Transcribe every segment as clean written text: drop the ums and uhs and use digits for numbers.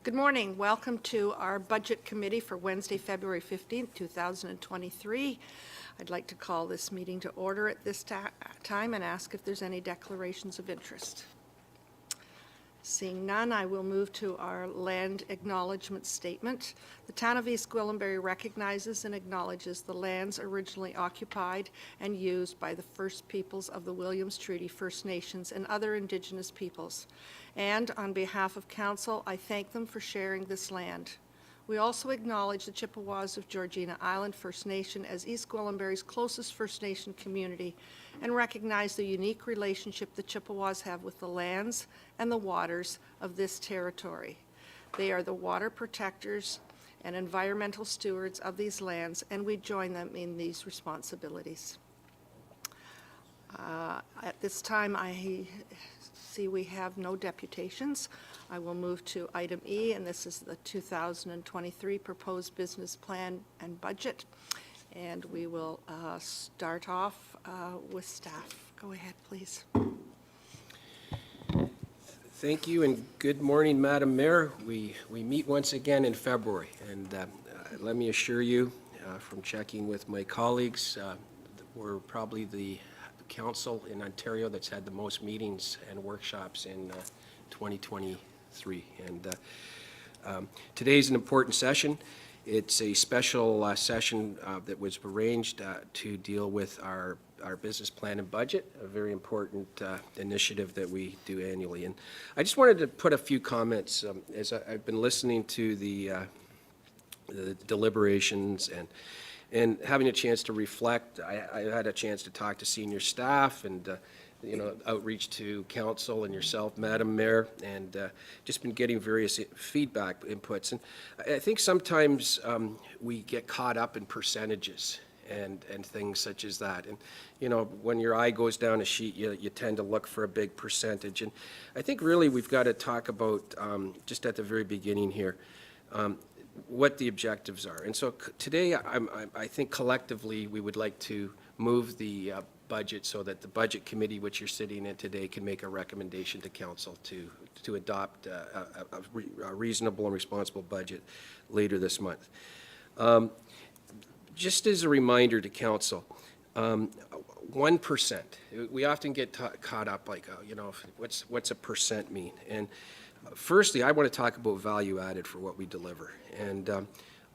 Good morning. Welcome to our Budget Committee for Wednesday, February 15th, 2023. I'd like to call this meeting to order at this time and ask if there's any declarations of interest. Seeing none, I will move to our land acknowledgement statement. The town of East Gwillimbury recognizes and acknowledges the lands originally occupied and used by the First Peoples of the Williams Treaty First Nations and other Indigenous peoples. And on behalf of Council, I thank them for sharing this land. We also acknowledge the Chippewas of Georgina Island First Nation as East Gwillimbury's closest First Nation community and recognize the unique relationship the Chippewas have with the lands and the waters of this territory. They are the water protectors and environmental stewards of these lands, and we join them in these responsibilities. At this time, I see we have no deputations. I will move to item E, and this is the 2023 proposed business plan and budget. And we will start off with staff. Go ahead, please. Thank you, and good morning, Madam Mayor. We meet once again in February, and let me assure you, from checking with my colleagues, we're probably the council in Ontario that's had the most meetings and workshops in 2023. And today's an important session. It's a special session that was arranged to deal with our business plan and budget, a very important initiative that we do annually. And I just wanted to put a few comments as I've been listening to the deliberations and having a chance to reflect. I had a chance to talk to senior staff and outreach to council and yourself, Madam Mayor, and just been getting various feedback inputs. And I think sometimes we get caught up in percentages and things such as that. And when your eye goes down a sheet, you tend to look for a big percentage. And I think really we've got to talk about just at the very beginning here what the objectives are. And so today, I think collectively we would like to move the budget so that the budget committee, which you're sitting in today, can make a recommendation to council to adopt a reasonable and responsible budget later this month. Just as a reminder to council, 1%. We often get caught up like, what's a percent mean? And firstly, I want to talk about value added for what we deliver. And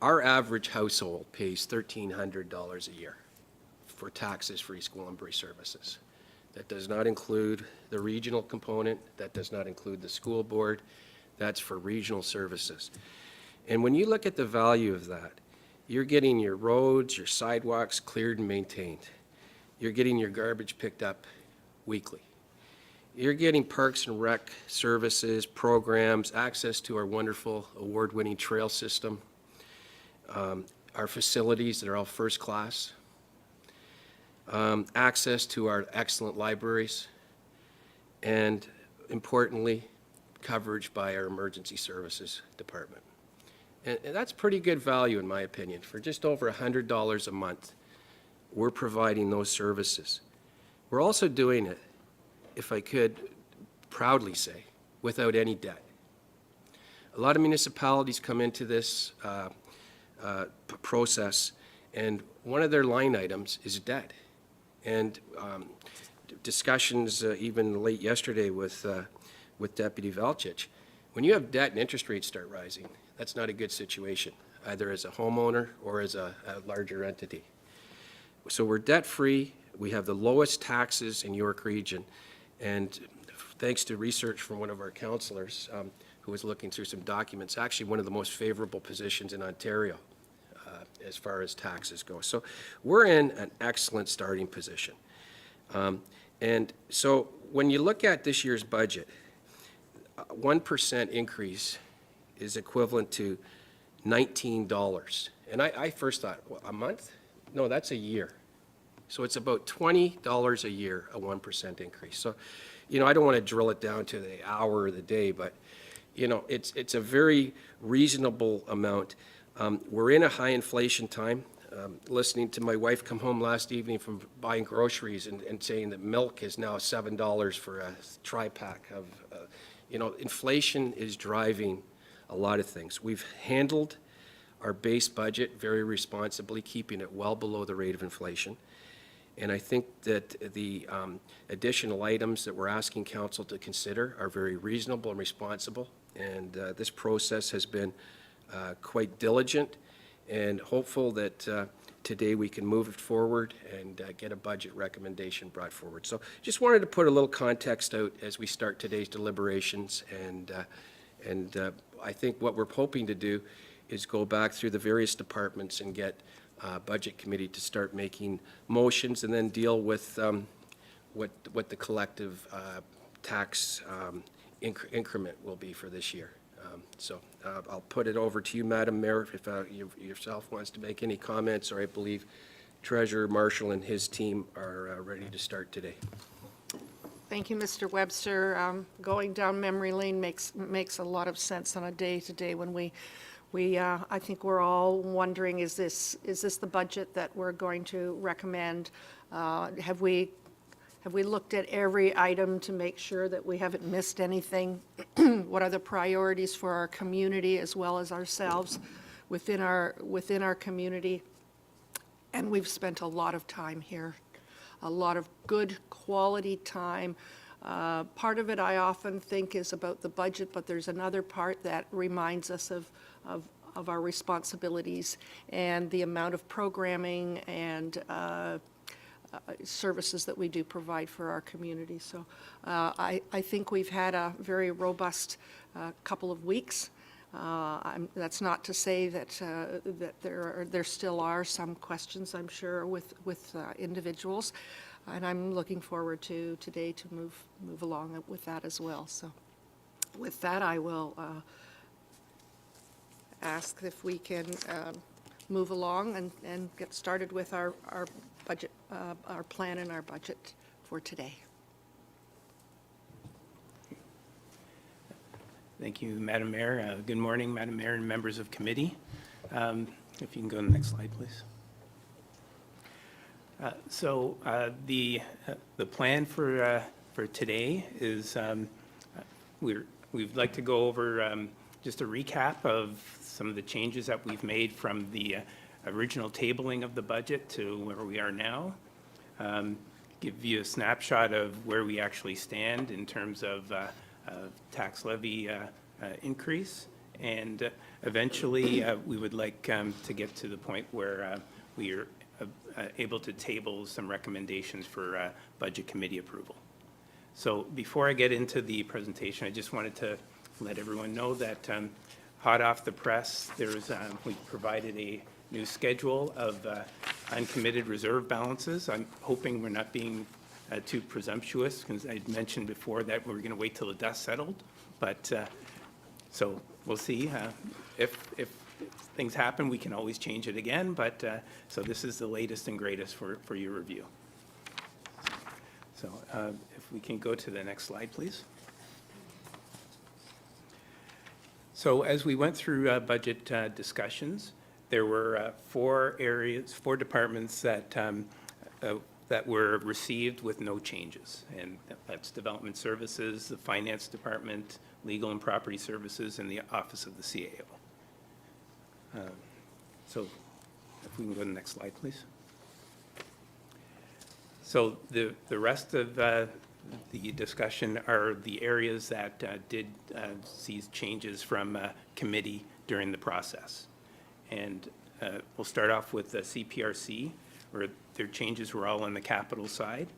our average household pays $1,300 a year for taxes for East Gwillimbury services. That does not include the regional component. That does not include the school board. That's for regional services. And when you look at the value of that, you're getting your roads, your sidewalks cleared and maintained. You're getting your garbage picked up weekly. You're getting parks and rec services, programs, access to our wonderful award-winning trail system, our facilities that are all first class, access to our excellent libraries, and importantly, coverage by our emergency services department. And that's pretty good value, in my opinion. For just over $100 a month, we're providing those services. We're also doing it, if I could proudly say, without any debt. A lot of municipalities come into this process, and one of their line items is debt. And discussions even late yesterday with Deputy Velchich, when you have debt and interest rates start rising, that's not a good situation, either as a homeowner or as a larger entity. So we're debt-free. We have the lowest taxes in York Region. And thanks to research from one of our councillors who was looking through some documents, actually one of the most favorable positions in Ontario as far as taxes go. So we're in an excellent starting position. And so when you look at this year's budget, 1% increase is equivalent to $19. And I first thought, well, a month? No, that's a year. So it's about $20 a year, a 1% increase. So, I don't want to drill it down to the hour or the day, but, it's a very reasonable amount. We're in a high inflation time. Listening to my wife come home last evening from buying groceries and saying that milk is now $7 for a tri-pack of, inflation is driving a lot of things. We've handled our base budget very responsibly, keeping it well below the rate of inflation. And I think that the additional items that we're asking council to consider are very reasonable and responsible. And this process has been quite diligent, and hopeful that today we can move it forward and get a budget recommendation brought forward. So just wanted to put a little context out as we start today's deliberations. And I think what we're hoping to do is go back through the various departments and get Budget Committee to start making motions, and then deal with what the collective tax increment will be for this year. So I'll put it over to you, Madam Mayor, if you yourself wants to make any comments, or I believe Treasurer Marshall and his team are ready to start today. Thank you, Mr. Webster. Going down memory lane makes a lot of sense on a day-to-day when we I think we're all wondering, is this the budget that we're going to recommend? Have we looked at every item to make sure that we haven't missed anything? What are the priorities for our community as well as ourselves within our community? And we've spent a lot of time here, a lot of good quality time. Part of it I often think is about the budget, but there's another part that reminds us of our responsibilities and the amount of programming and services that we do provide for our community. So I think we've had a very robust couple of weeks. That's not to say that there still are some questions, I'm sure, with individuals, and I'm looking forward to today to move along with that as well. So with that, I will ask if we can move along and get started with our budget, our plan and our budget for today. Thank you, Madam Mayor. Good morning, Madam Mayor and members of committee. If you can go to the next slide, please. The plan for today is we'd like to go over just a recap of some of the changes that we've made from the original tabling of the budget to where we are now. Give you a snapshot of where we actually stand in terms of tax levy increase, and eventually we would like to get to the point where we are able to table some recommendations for Budget Committee approval. So before I get into the presentation, I just wanted to let everyone know that hot off the press, we provided a new schedule of uncommitted reserve balances. I'm hoping we're not being too presumptuous, because I mentioned before that we're going to wait till the dust settled. But so we'll see. If things happen, we can always change it again. But so this is the latest and greatest for your review. So if we can go to the next slide, please. So as we went through budget discussions, there were four departments that were received with no changes, and that's Development Services, the Finance Department, Legal and Property Services, and the Office of the CAO. So if we can go to the next slide, please. So the rest of the discussion are the areas that did see changes from committee during the process. And we'll start off with the CPRC, where their changes were all on the capital side.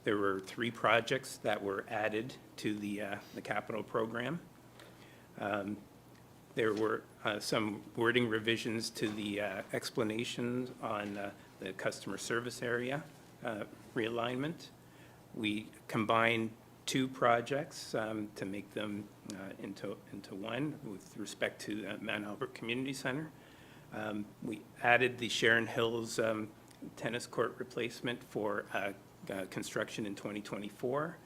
There were 3 projects that were added to the capital program. There were some wording revisions to the explanations on the customer service area realignment. We combined 2 projects to make them into one with respect to Mount Albert Community Center. We added the Sharon Hills tennis court replacement for construction in 2024,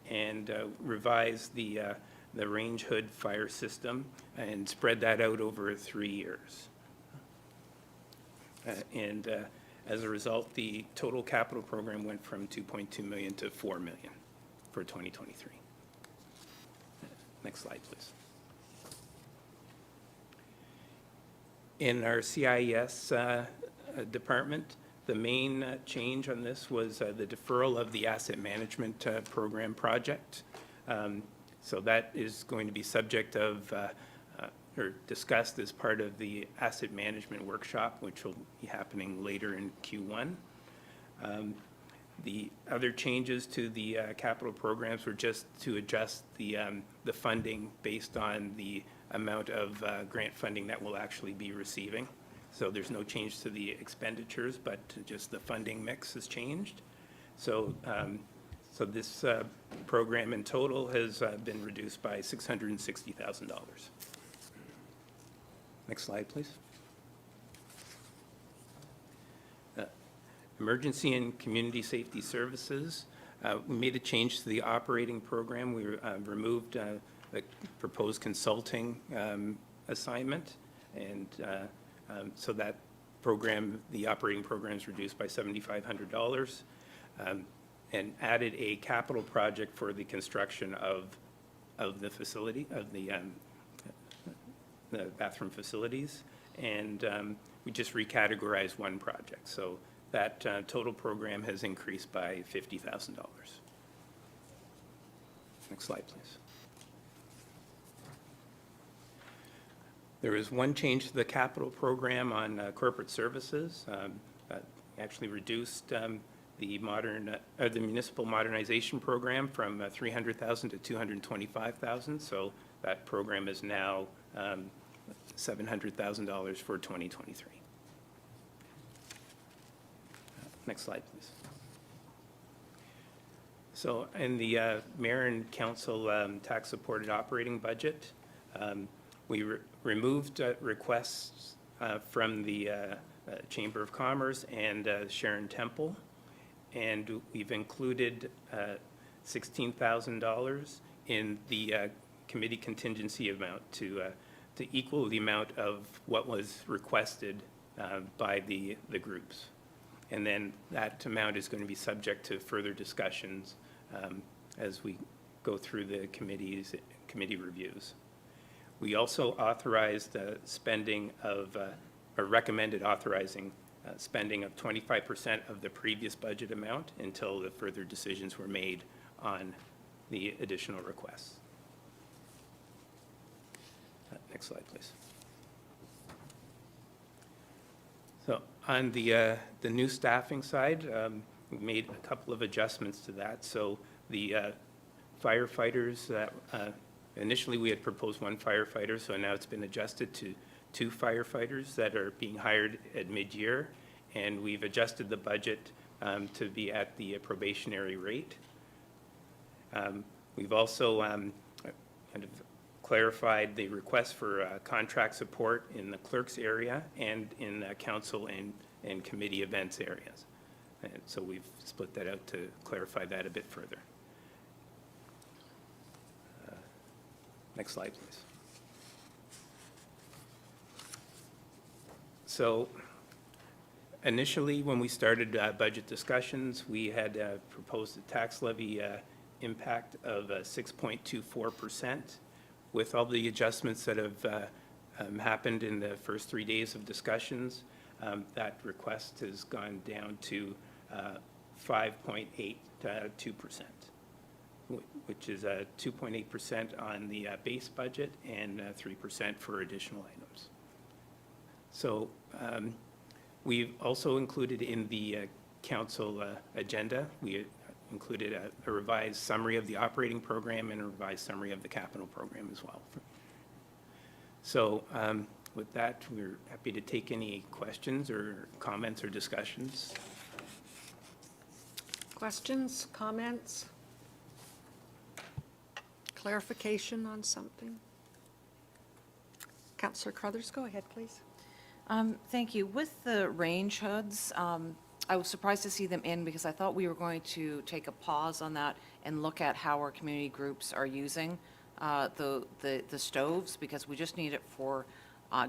and revised the range hood fire system and spread that out over 3 years. As a result, the total capital program went from $2.2 million to $4 million for 2023. Next slide, please. In our CIS department, the main change on this was the deferral of the asset management program project. So that is going to be subject of, or discussed as part of the asset management workshop, which will be happening later in Q1. The other changes to the capital programs were just to adjust the funding based on the amount of grant funding that we'll actually be receiving. So there's no change to the expenditures, but just the funding mix has changed. So, so this program in total has been reduced by $660,000. Next slide, please. Emergency and Community Safety Services. We made a change to the operating program. We removed the proposed consulting assignment, and so that program, the operating program is reduced by $7,500, and added a capital project for the construction of the facility, of the bathroom facilities, and we just recategorized one project. So that total program has increased by $50,000. Next slide, please. There is one change to the capital program on corporate services. Actually reduced the municipal modernization program from $300,000 to $225,000. So that program is now $700,000 for 2023. Next slide, please. So in the mayor and council tax-supported operating budget, we removed requests from the Chamber of Commerce and Sharon Temple, and we've included $16,000 in the committee contingency amount to equal the amount of what was requested by the groups. And then that amount is going to be subject to further discussions as we go through the committee reviews. We also authorized spending of, or recommended authorizing spending of 25% of the previous budget amount until the further decisions were made on the additional requests. Next slide, please. So on the new staffing side, we've made a couple of adjustments to that. So the firefighters, initially we had proposed one firefighter, so now it's been adjusted to 2 firefighters that are being hired at mid-year, and we've adjusted the budget to be at the probationary rate. We've also kind of clarified the request for contract support in the clerk's area and in council and committee events areas. And so we've split that out to clarify that a bit further. Next slide, please. So initially, when we started budget discussions, we had proposed a tax levy impact of 6.24%. With all the adjustments that have happened in the first 3 days of discussions, that request has gone down to 5.82%, which is 2.8% on the base budget and 3% for additional items. So we've also included in the council agenda, we included a revised summary of the operating program and a revised summary of the capital program as well. So with that, we're happy to take any questions or comments or discussions. Questions, comments? Clarification on something? Councillor Crothers, go ahead, please. Thank you. With the range hoods, I was surprised to see them in because I thought we were going to take a pause on that and look at how our community groups are using the stoves, because we just need it for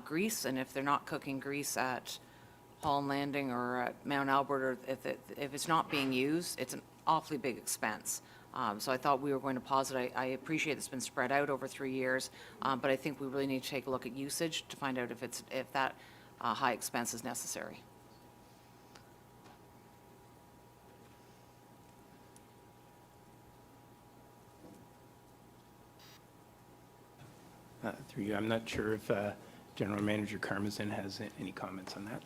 grease, and if they're not cooking grease at Holland Landing or at Mount Albert, or if it's not being used, it's an awfully big expense. So I thought we were going to pause it. I appreciate it's been spread out over 3 years, but I think we really need to take a look at usage to find out if that high expenses necessary. Through you, I'm not sure if General Manager Karmazin has any comments on that.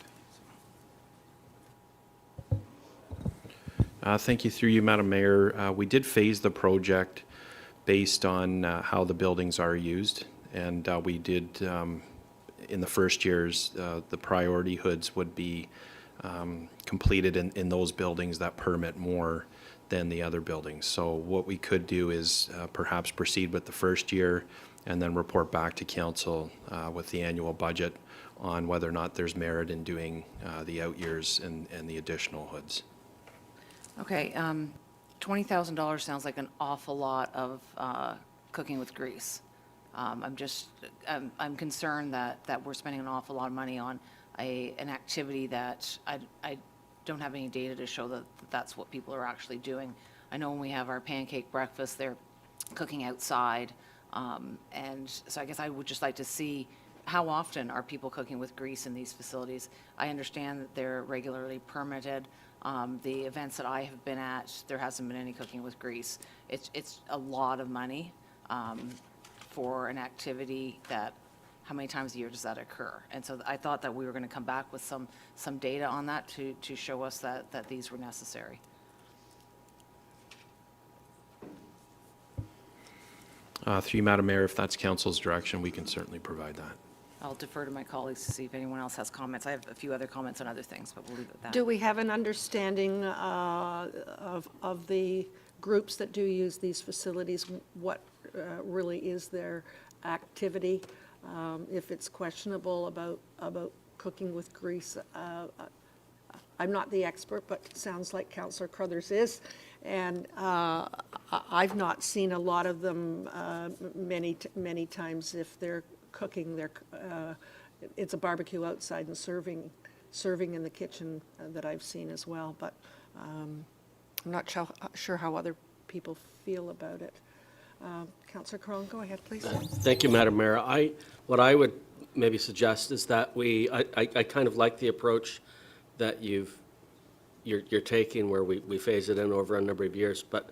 Thank you. Through you, Madam Mayor. We did phase the project based on how the buildings are used, and we did, in the first years, the priority hoods would be completed in those buildings that permit more than the other buildings. So what we could do is perhaps proceed with the first year and then report back to council with the annual budget on whether or not there's merit in doing the out years and the additional hoods. Okay, $20,000 sounds like an awful lot of cooking with grease. I'm concerned that we're spending an awful lot of money on an activity that I don't have any data to show that that's what people are actually doing. I know when we have our pancake breakfast, they're cooking outside. And so I guess I would just like to see how often are people cooking with grease in these facilities. I understand that they're regularly permitted. The events that I have been at, there hasn't been any cooking with grease. It's a lot of money for an activity that, how many times a year does that occur? And so I thought that we were going to come back with some data on that to show us that these were necessary. Through you, Madam Mayor, if that's council's direction, we can certainly provide that. I'll defer to my colleagues to see if anyone else has comments. I have a few other comments on other things, but we'll leave it at that. Do we have an understanding of the groups that do use these facilities? What really is their activity? If it's questionable about cooking with grease, I'm not the expert, but it sounds like Councillor Crothers is. And I've not seen a lot of them many times. If they're cooking, it's a barbecue outside and serving in the kitchen that I've seen as well. But I'm not sure how other people feel about it. Councillor Crone, go ahead, please. Thank you, Madam Mayor. What I would maybe suggest is that I kind of like the approach that you're taking, where we phase it in over a number of years, but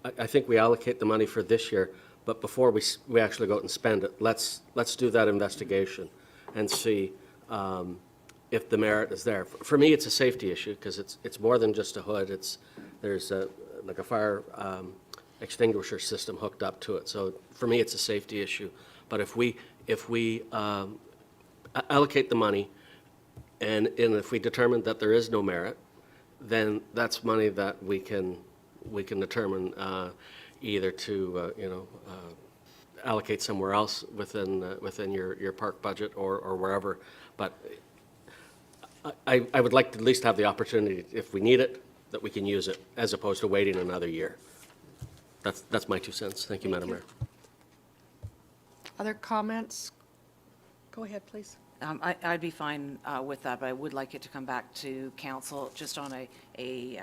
I think we allocate the money for this year, but before we actually go out and spend it, let's do that investigation and see if the merit is there. For me, it's a safety issue, because it's more than just a hood. There's like a fire extinguisher system hooked up to it. So for me, it's a safety issue. But if we allocate the money, and if we determine that there is no merit, then that's money that we can determine either to allocate somewhere else within your park budget or wherever. But I would like to at least have the opportunity, if we need it, that we can use it, as opposed to waiting another year. That's my 2 cents. Thank you, Madam Mayor. Other comments? Go ahead, please. I'd be fine with that, but I would like it to come back to council just on a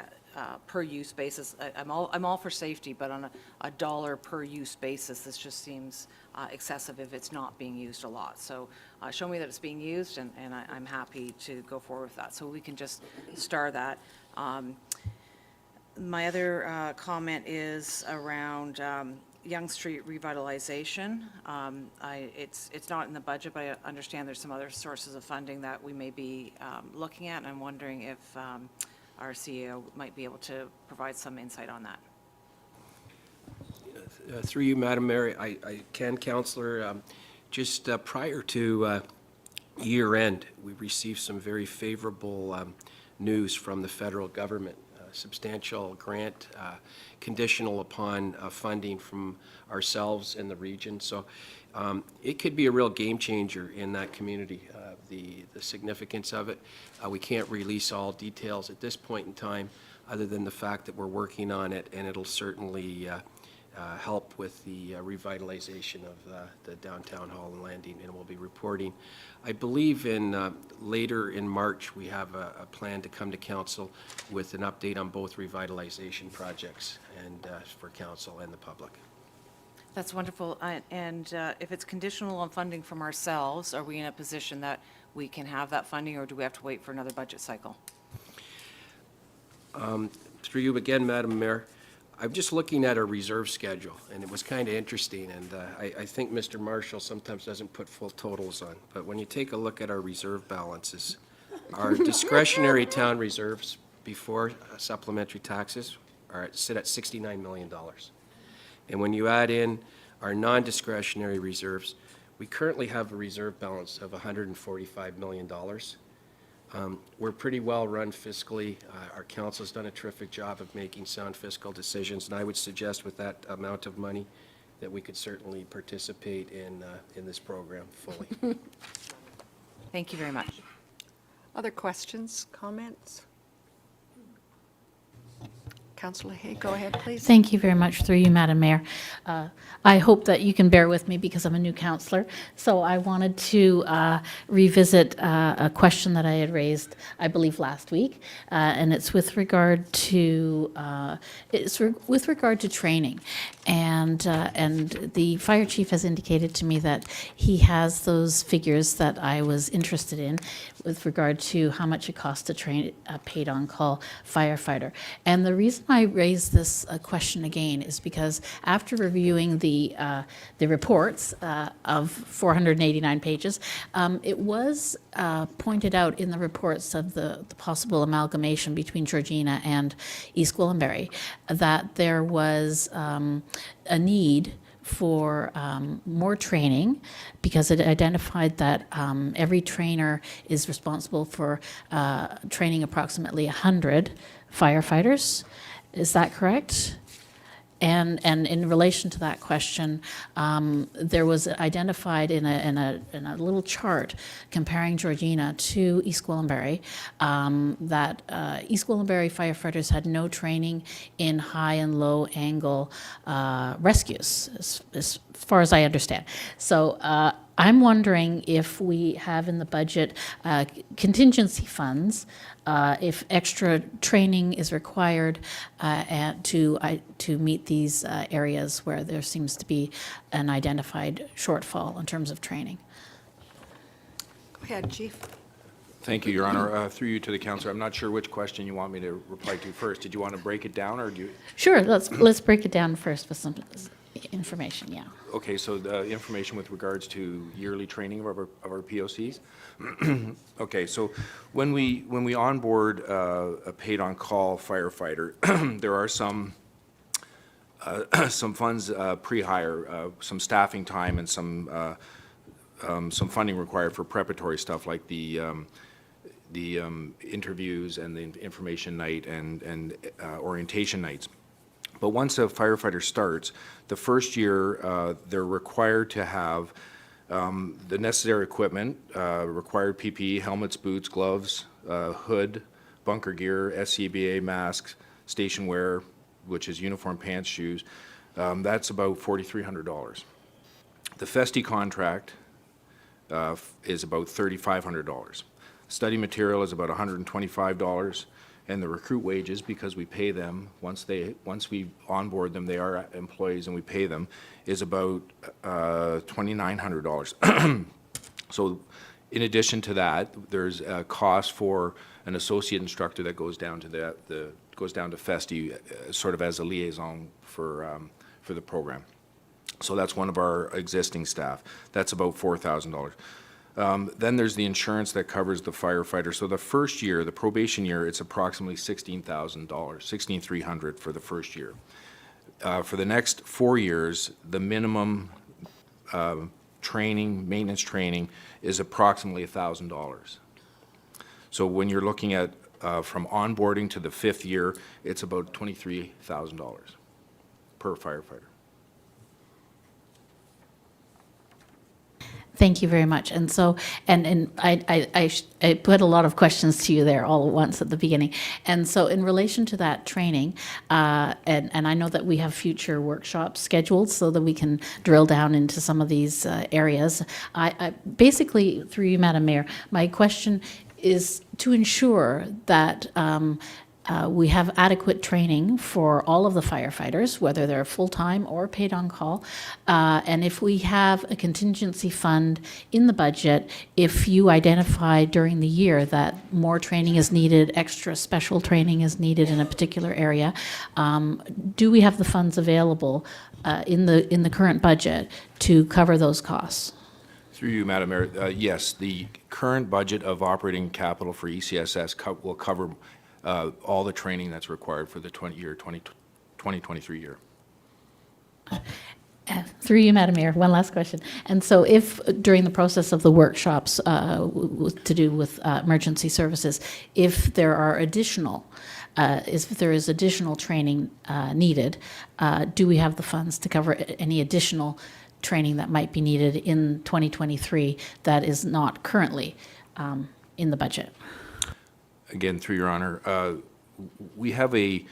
per-use basis. I'm all for safety, but on a dollar per-use basis, this just seems excessive if it's not being used a lot. So show me that it's being used, and I'm happy to go forward with that. So we can just star that. My other comment is around Yonge Street revitalization. It's not in the budget, but I understand there's some other sources of funding that we may be looking at, and I'm wondering if our CEO might be able to provide some insight on that. Through you, Madam Mayor, I can, Councillor, just prior to year end, we received some very favorable news from the federal government. Substantial grant, conditional upon funding from ourselves in the region. So it could be a real game changer in that community, the significance of it. We can't release all details at this point in time, other than the fact that we're working on it, and it'll certainly help with the revitalization of the downtown hall and landing, and we'll be reporting. I believe later in March, we have a plan to come to council with an update on both revitalization projects and for council and the public. That's wonderful. And if it's conditional on funding from ourselves, are we in a position that we can have that funding, or do we have to wait for another budget cycle? Through you again, Madam Mayor, I'm just looking at our reserve schedule, and it was kind of interesting, and I think Mr. Marshall sometimes doesn't put full totals on, but when you take a look at our reserve balances, our discretionary town reserves before supplementary taxes sit at $69 million. And when you add in our non-discretionary reserves, we currently have a reserve balance of $145 million. We're pretty well run fiscally. Our council's done a terrific job of making sound fiscal decisions, and I would suggest with that amount of money that we could certainly participate in this program fully. Thank you very much. Other questions, comments? Councillor Hay, go ahead, please. Thank you very much, through you, Madam Mayor. I hope that you can bear with me because I'm a new councillor. So I wanted to revisit a question that I had raised, I believe, last week, and it's with regard to training. And the fire chief has indicated to me that he has those figures that I was interested in with regard to how much it costs to train a paid-on-call firefighter. And the reason I raise this question again is because after reviewing the reports of 489 pages, it was pointed out in the reports of the possible amalgamation between Georgina and East Gwillimbury that there was a need for more training, because it identified that every trainer is responsible for training approximately 100 firefighters. Is that correct? And in relation to that question, there was identified in a little chart comparing Georgina to East Gwillimbury that East Gwillimbury firefighters had no training in high and low angle rescues, as far as I understand. So I'm wondering if we have in the budget contingency funds, if extra training is required to meet these areas where there seems to be an identified shortfall in terms of training. Go ahead, Chief. Thank you, Your Honor. Through you to the councillor, I'm not sure which question you want me to reply to first. Did you want to break it down, or do you? Sure, let's break it down first with some information, yeah. Okay, so the information with regards to yearly training of our POCs. Okay, so when we onboard a paid-on-call firefighter, there are some funds pre-hire, some staffing time, and some funding required for preparatory stuff like the interviews and the information night and orientation nights. But once a firefighter starts, the first year they're required to have the necessary equipment, required PPE, helmets, boots, gloves, hood, bunker gear, SCBA masks, station wear, which is uniform, pants, shoes. That's about $4,300. The FESTI contract is about $3,500. Study material is about $125. And the recruit wages, because we pay them, once we onboard them, they are employees and we pay them, is about $2,900. So in addition to that, there's a cost for an associate instructor that goes down to goes down to FESTI sort of as a liaison for the program. So that's one of our existing staff. That's about $4,000. Then there's the insurance that covers the firefighter. So the first year, the probation year, it's approximately $16,000, $16,300 for the first year. For the next 4 years, the minimum training, maintenance training, is approximately $1,000. So when you're looking at from onboarding to the 5th year, it's about $23,000 per firefighter. Thank you very much. And so, and I put a lot of questions to you there all at once at the beginning. And so in relation to that training, and I know that we have future workshops scheduled so that we can drill down into some of these areas. I basically, through you, Madam Mayor, my question is to ensure that we have adequate training for all of the firefighters, whether they're full-time or paid on call. And if we have a contingency fund in the budget, if you identify during the year that more training is needed, extra special training is needed in a particular area, do we have the funds available in the current budget to cover those costs? Through you, Madam Mayor, yes, the current budget of operating capital for ECSS will cover all the training that's required for the 2023 year. Through you, Madam Mayor, one last question. And so if during the process of the workshops to do with emergency services, if there are additional, if there is additional training needed, do we have the funds to cover any additional training that might be needed in 2023 that is not currently in the budget? Again, through your honor, we have a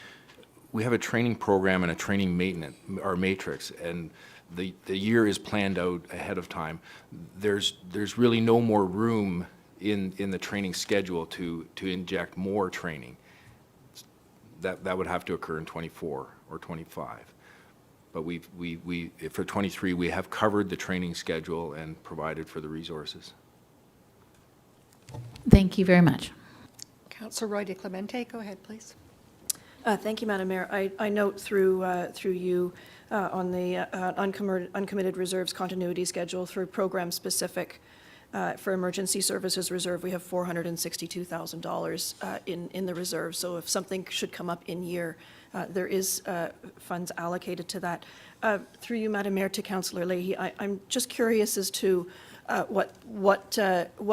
training program and a training maintenance, or matrix, and the year is planned out ahead of time. There's really no more room in the training schedule to inject more training. That would have to occur in 24 or 25. But for 23, we have covered the training schedule and provided for the resources. Thank you very much. Councillor Roy DeClemente, go ahead, please. Thank you, Madam Mayor. I note through you on the uncommitted reserves continuity schedule through program-specific for emergency services reserve, we have $462,000 in the reserve. So if something should come up in year, there is funds allocated to that. Through you, Madam Mayor, to Councillor Leahy, I'm just curious as to what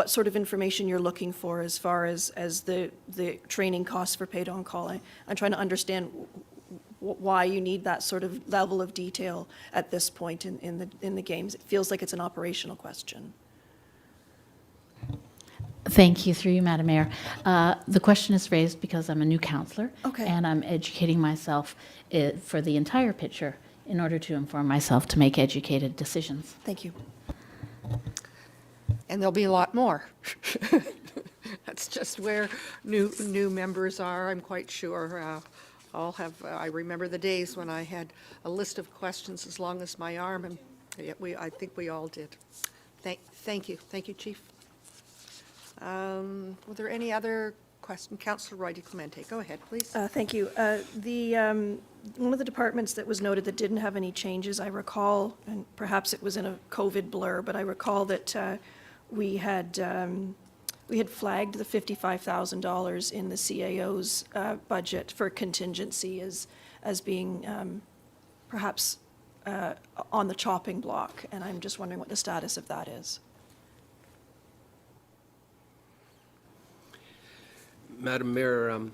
sort of information you're looking for as far as the training costs for paid on call. I'm trying to understand why you need that sort of level of detail at this point in the games. It feels like it's an operational question. Thank you, through you, Madam Mayor. The question is raised because I'm a new councillor. Okay. And I'm educating myself for the entire picture in order to inform myself to make educated decisions. Thank you. And there'll be a lot more. That's just where new members are, I'm quite sure. I remember the days when I had a list of questions as long as my arm, and I think we all did. Thank you. Thank you, Chief. Were there any other questions? Councillor Roy DeClemente, go ahead, please. Thank you. One of the departments that was noted that didn't have any changes, I recall, and perhaps it was in a COVID blur, but I recall that we had flagged the $55,000 in the CAO's budget for contingency as being perhaps on the chopping block, and I'm just wondering what the status of that is. Madam Mayor,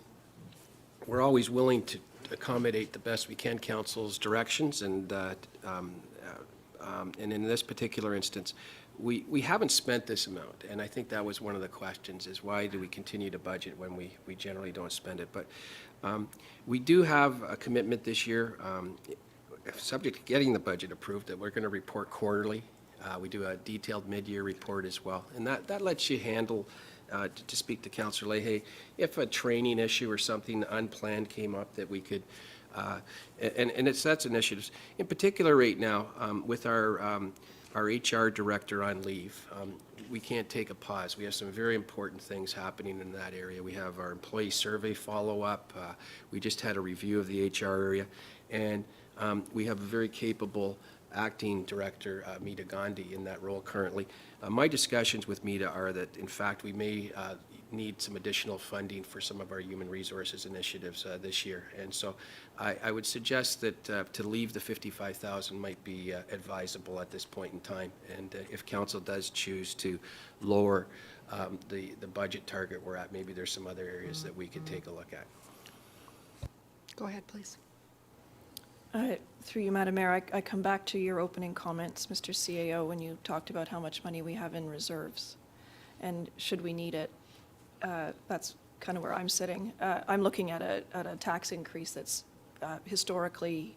we're always willing to accommodate the best we can council's directions, and in this particular instance, we haven't spent this amount, and I think that was one of the questions, is why do we continue to budget when we generally don't spend it? But we do have a commitment this year, subject to getting the budget approved, that we're going to report quarterly. We do a detailed mid-year report as well, and that lets you handle, to speak to Councillor Leahy, if a training issue or something unplanned came up that we could, that's initiatives. In particular right now, with our HR director on leave, we can't take a pause. We have some very important things happening in that area. We have our employee survey follow-up. We just had a review of the HR area, and we have a very capable acting director, Meeta Gandhi, in that role currently. My discussions with Meeta are that, in fact, we may need some additional funding for some of our human resources initiatives this year. And so I would suggest that to leave the $55,000 might be advisable at this point in time. And if council does choose to lower the budget target we're at, maybe there's some other areas that we could take a look at. Go ahead, please. Through you, Madam Mayor, I come back to your opening comments, Mr. CAO, when you talked about how much money we have in reserves. And should we need it, that's kind of where I'm sitting. I'm looking at a tax increase that's historically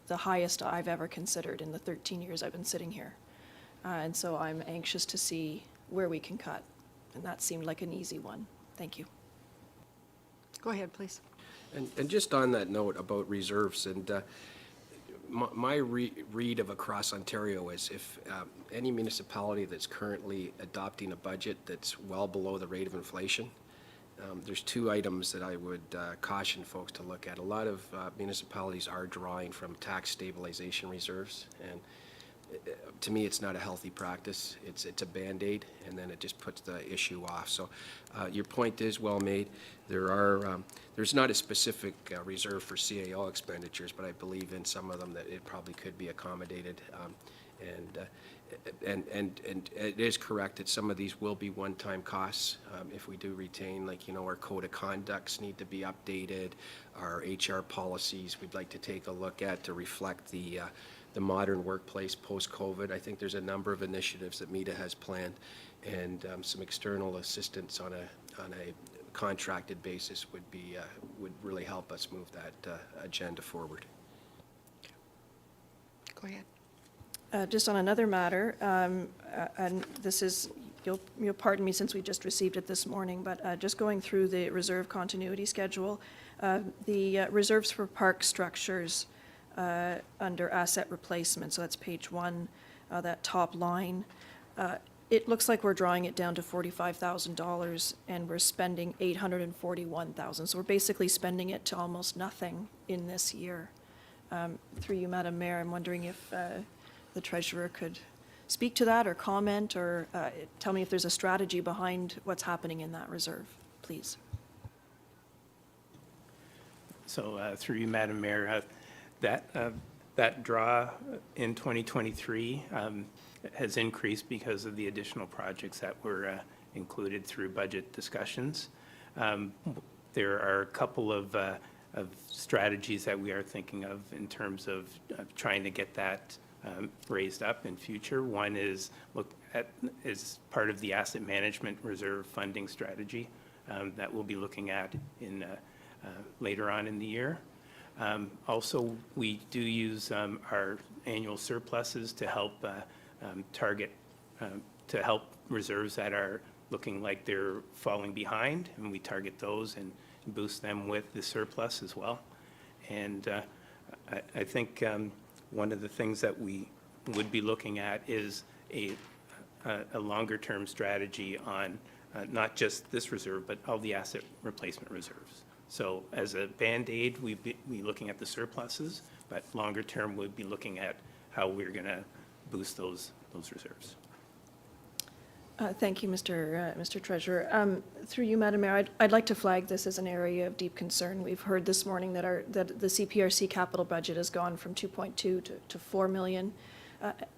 the highest I've ever considered in the 13 years I've been sitting here. And so I'm anxious to see where we can cut. And that seemed like an easy one. Thank you. Go ahead, please. And just on that note about reserves, and my read of across Ontario is if any municipality that's currently adopting a budget that's well below the rate of inflation, there's two items that I would caution folks to look at. A lot of municipalities are drawing from tax stabilization reserves, and to me, it's not a healthy practice. It's a Band-Aid, and then it just puts the issue off. So your point is well made. There's not a specific reserve for CAO expenditures, but I believe in some of them that it probably could be accommodated. And it is correct that some of these will be one-time costs if we do retain, like, our code of conducts need to be updated, our HR policies we'd like to take a look at to reflect the modern workplace post-COVID. I think there's a number of initiatives that META has planned, and some external assistance on a contracted basis would really help us move that agenda forward. Go ahead. Just on another matter, and this is, you'll pardon me since we just received it this morning, but just going through the reserve continuity schedule, the reserves for park structures under asset replacement, so that's page 1, that top line. It looks like we're drawing it down to $45,000 and we're spending $841,000. So we're basically spending it to almost nothing in this year. Through you, Madam Mayor, I'm wondering if the treasurer could speak to that or comment or tell me if there's a strategy behind what's happening in that reserve, please. So through you, Madam Mayor, that draw in 2023 has increased because of the additional projects that were included through budget discussions. There are a couple of strategies that we are thinking of in terms of trying to get that raised up in future. One is is part of the asset management reserve funding strategy that we'll be looking at in later on in the year. Also, we do use our annual surpluses to help target, to help reserves that are looking like they're falling behind, and we target those and boost them with the surplus as well. And I think one of the things that we would be looking at is a longer-term strategy on not just this reserve, but all the asset replacement reserves. So as a Band-Aid, we'd be looking at the surpluses, but longer term, we'd be looking at how we're going to boost those reserves. Thank you, Mr. Treasurer. Through you, Madam Mayor, I'd like to flag this as an area of deep concern. We've heard this morning that the CPRC capital budget has gone from 2.2 to 4 million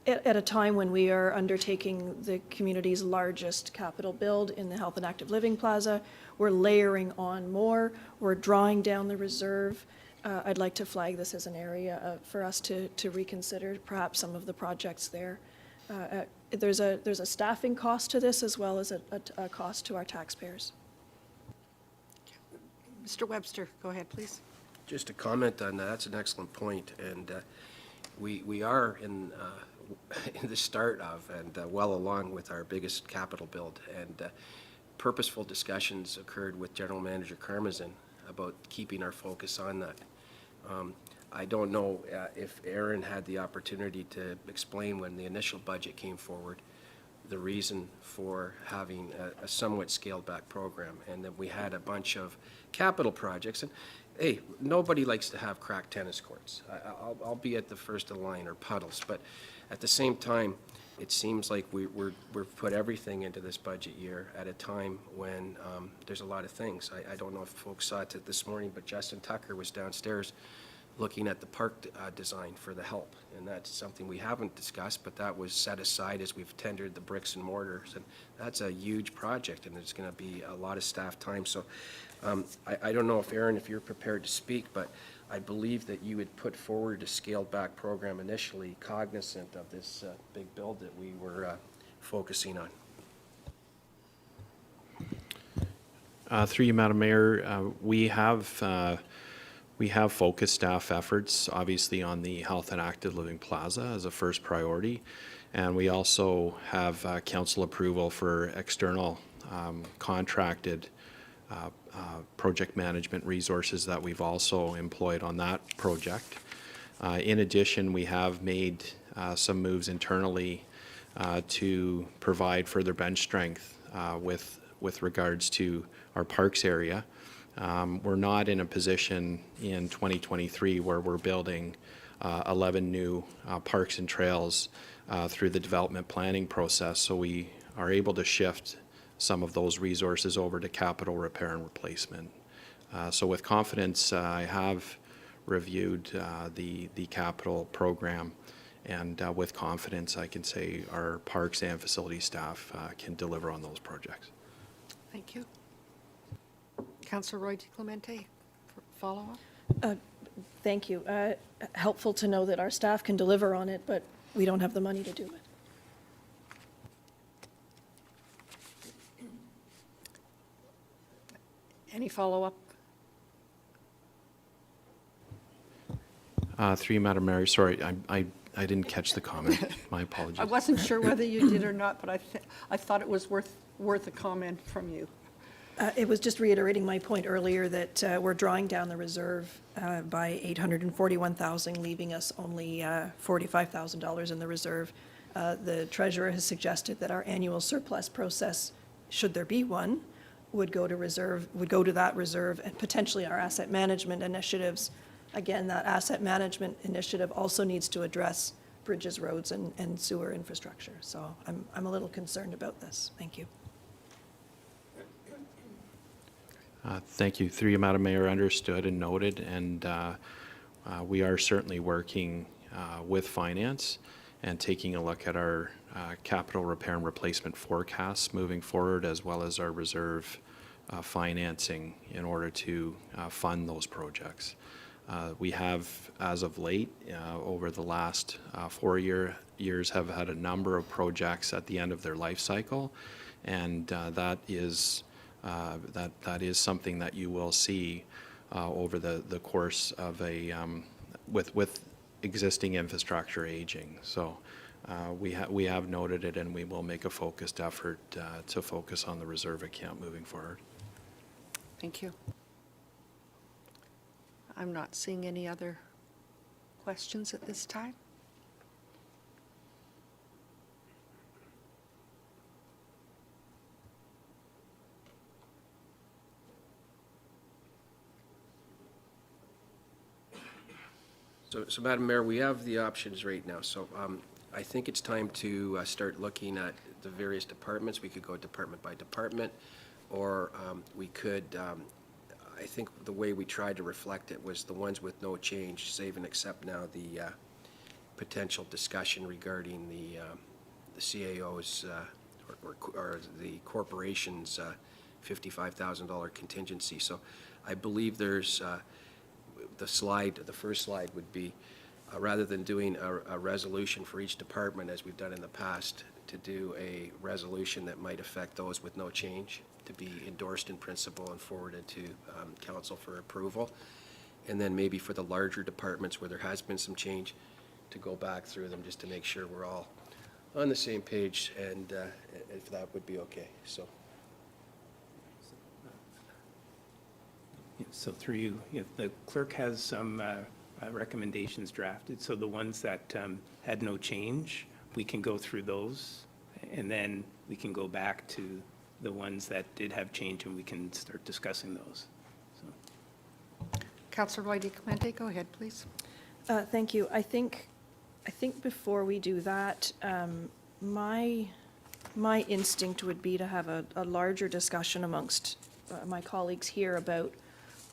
at a time when we are undertaking the community's largest capital build in the Health and Active Living Plaza. We're layering on more. We're drawing down the reserve. I'd like to flag this as an area for us to reconsider perhaps some of the projects there. There's a staffing cost to this as well as a cost to our taxpayers. Mr. Webster, go ahead, please. Just to comment on that, that's an excellent point, and we are in the start of and well along with our biggest capital build, and purposeful discussions occurred with General Manager Karmazin about keeping our focus on that. I don't know if Aaron had the opportunity to explain when the initial budget came forward the reason for having a somewhat scaled back program, and that we had a bunch of capital projects. And hey, nobody likes to have cracked tennis courts. I'll be at the first of the line, or puddles, but at the same time, it seems like we've put everything into this budget year at a time when there's a lot of things. I don't know if folks saw it this morning, but Justin Tucker was downstairs looking at the park design for the help, and that's something we haven't discussed, but that was set aside as we've tendered the bricks and mortars, and that's a huge project, and there's going to be a lot of staff time. So I don't know if, Aaron, if you're prepared to speak, but I believe that you had put forward a scaled back program initially, cognizant of this big build that we were focusing on. Through you, Madam Mayor, we have focused staff efforts, obviously, on the Health and Active Living Plaza as a first priority, and we also have council approval for external contracted project management resources that we've also employed on that project. In addition, we have made some moves internally to provide further bench strength with regards to our parks area. We're not in a position in 2023 where we're building 11 new parks and trails through the development planning process, so we are able to shift some of those resources over to capital repair and replacement. So with confidence, I have reviewed the capital program, and with confidence, I can say our parks and facility staff can deliver on those projects. Thank you. Councillor Roy DiClemente, follow-up? Thank you. Helpful to know that our staff can deliver on it, but we don't have the money to do it. Any follow-up? Through you, Madam Mayor, sorry, I didn't catch the comment. My apologies. I wasn't sure whether you did or not, but I thought it was worth a comment from you. It was just reiterating my point earlier that we're drawing down the reserve by $841,000, leaving us only $45,000 in the reserve. The treasurer has suggested that our annual surplus process, should there be one, would go to that reserve, and potentially our asset management initiatives. Again, that asset management initiative also needs to address bridges, roads, and sewer infrastructure. So I'm a little concerned about this. Thank you. Thank you. Through you, Madam Mayor, understood and noted, and we are certainly working with finance and taking a look at our capital repair and replacement forecasts moving forward, as well as our reserve financing in order to fund those projects. We have, as of late, over the last 4 years, have had a number of projects at the end of their life cycle, and that is something that you will see over the course of with existing infrastructure aging. So we have noted it, and we will make a focused effort to focus on the reserve account moving forward. Thank you. I'm not seeing any other questions at this time. So Madam Mayor, we have the options right now. So I think it's time to start looking at the various departments. We could go department by department, or we could, I think the way we tried to reflect it was the ones with no change, save and except now the potential discussion regarding the CAO's or the corporation's $55,000 contingency. So I believe there's the first slide would be, rather than doing a resolution for each department as we've done in the past, to do a resolution that might affect those with no change, to be endorsed in principle and forwarded to council for approval. And then maybe for the larger departments where there has been some change, to go back through them just to make sure we're all on the same page, and if that would be okay. So. So through you, the clerk has some recommendations drafted. So the ones that had no change, we can go through those, and then we can go back to the ones that did have change, and we can start discussing those. So. Councillor Roy DiClemente, go ahead, please. Thank you. I think before we do that, my instinct would be to have a larger discussion amongst my colleagues here about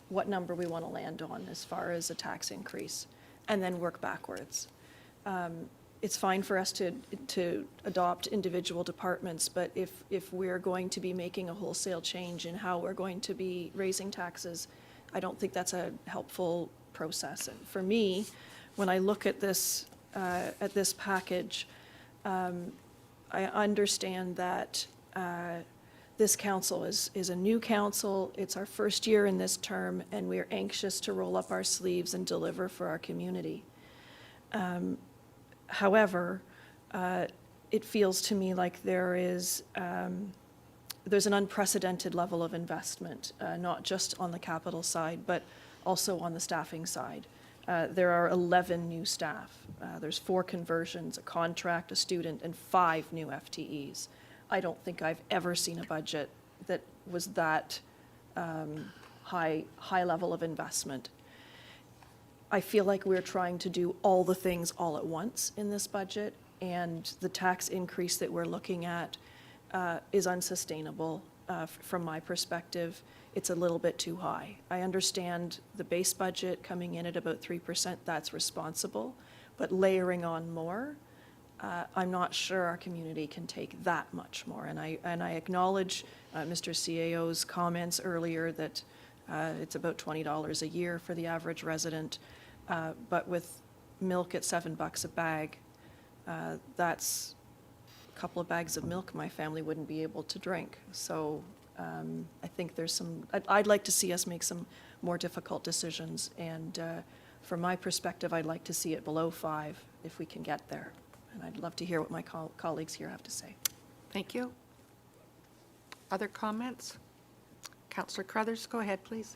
what number we want to land on as far as a tax increase, and then work backwards. It's fine for us to adopt individual departments, but if we're going to be making a wholesale change in how we're going to be raising taxes, I don't think that's a helpful process. And for me, when I look at this package, I understand that this council is a new council. It's our first year in this term, and we're anxious to roll up our sleeves and deliver for our community. However, it feels to me like there there's an unprecedented level of investment, not just on the capital side, but also on the staffing side. There are 11 new staff. There's 4 conversions, a contract, a student, and 5 new FTEs. I don't think I've ever seen a budget that was that high level of investment. I feel like we're trying to do all the things all at once in this budget, and the tax increase that we're looking at is unsustainable from my perspective. It's a little bit too high. I understand the base budget coming in at about 3%, that's responsible, but layering on more, I'm not sure our community can take that much more. And I acknowledge Mr. CAO's comments earlier that it's about $20 a year for the average resident, but with milk at $7 a bag, that's a couple of bags of milk my family wouldn't be able to drink. So I think there's some, I'd like to see us make some more difficult decisions. And from my perspective, I'd like to see it below 5 if we can get there. And I'd love to hear what my colleagues here have to say. Thank you. Other comments? Councillor Crothers, go ahead, please.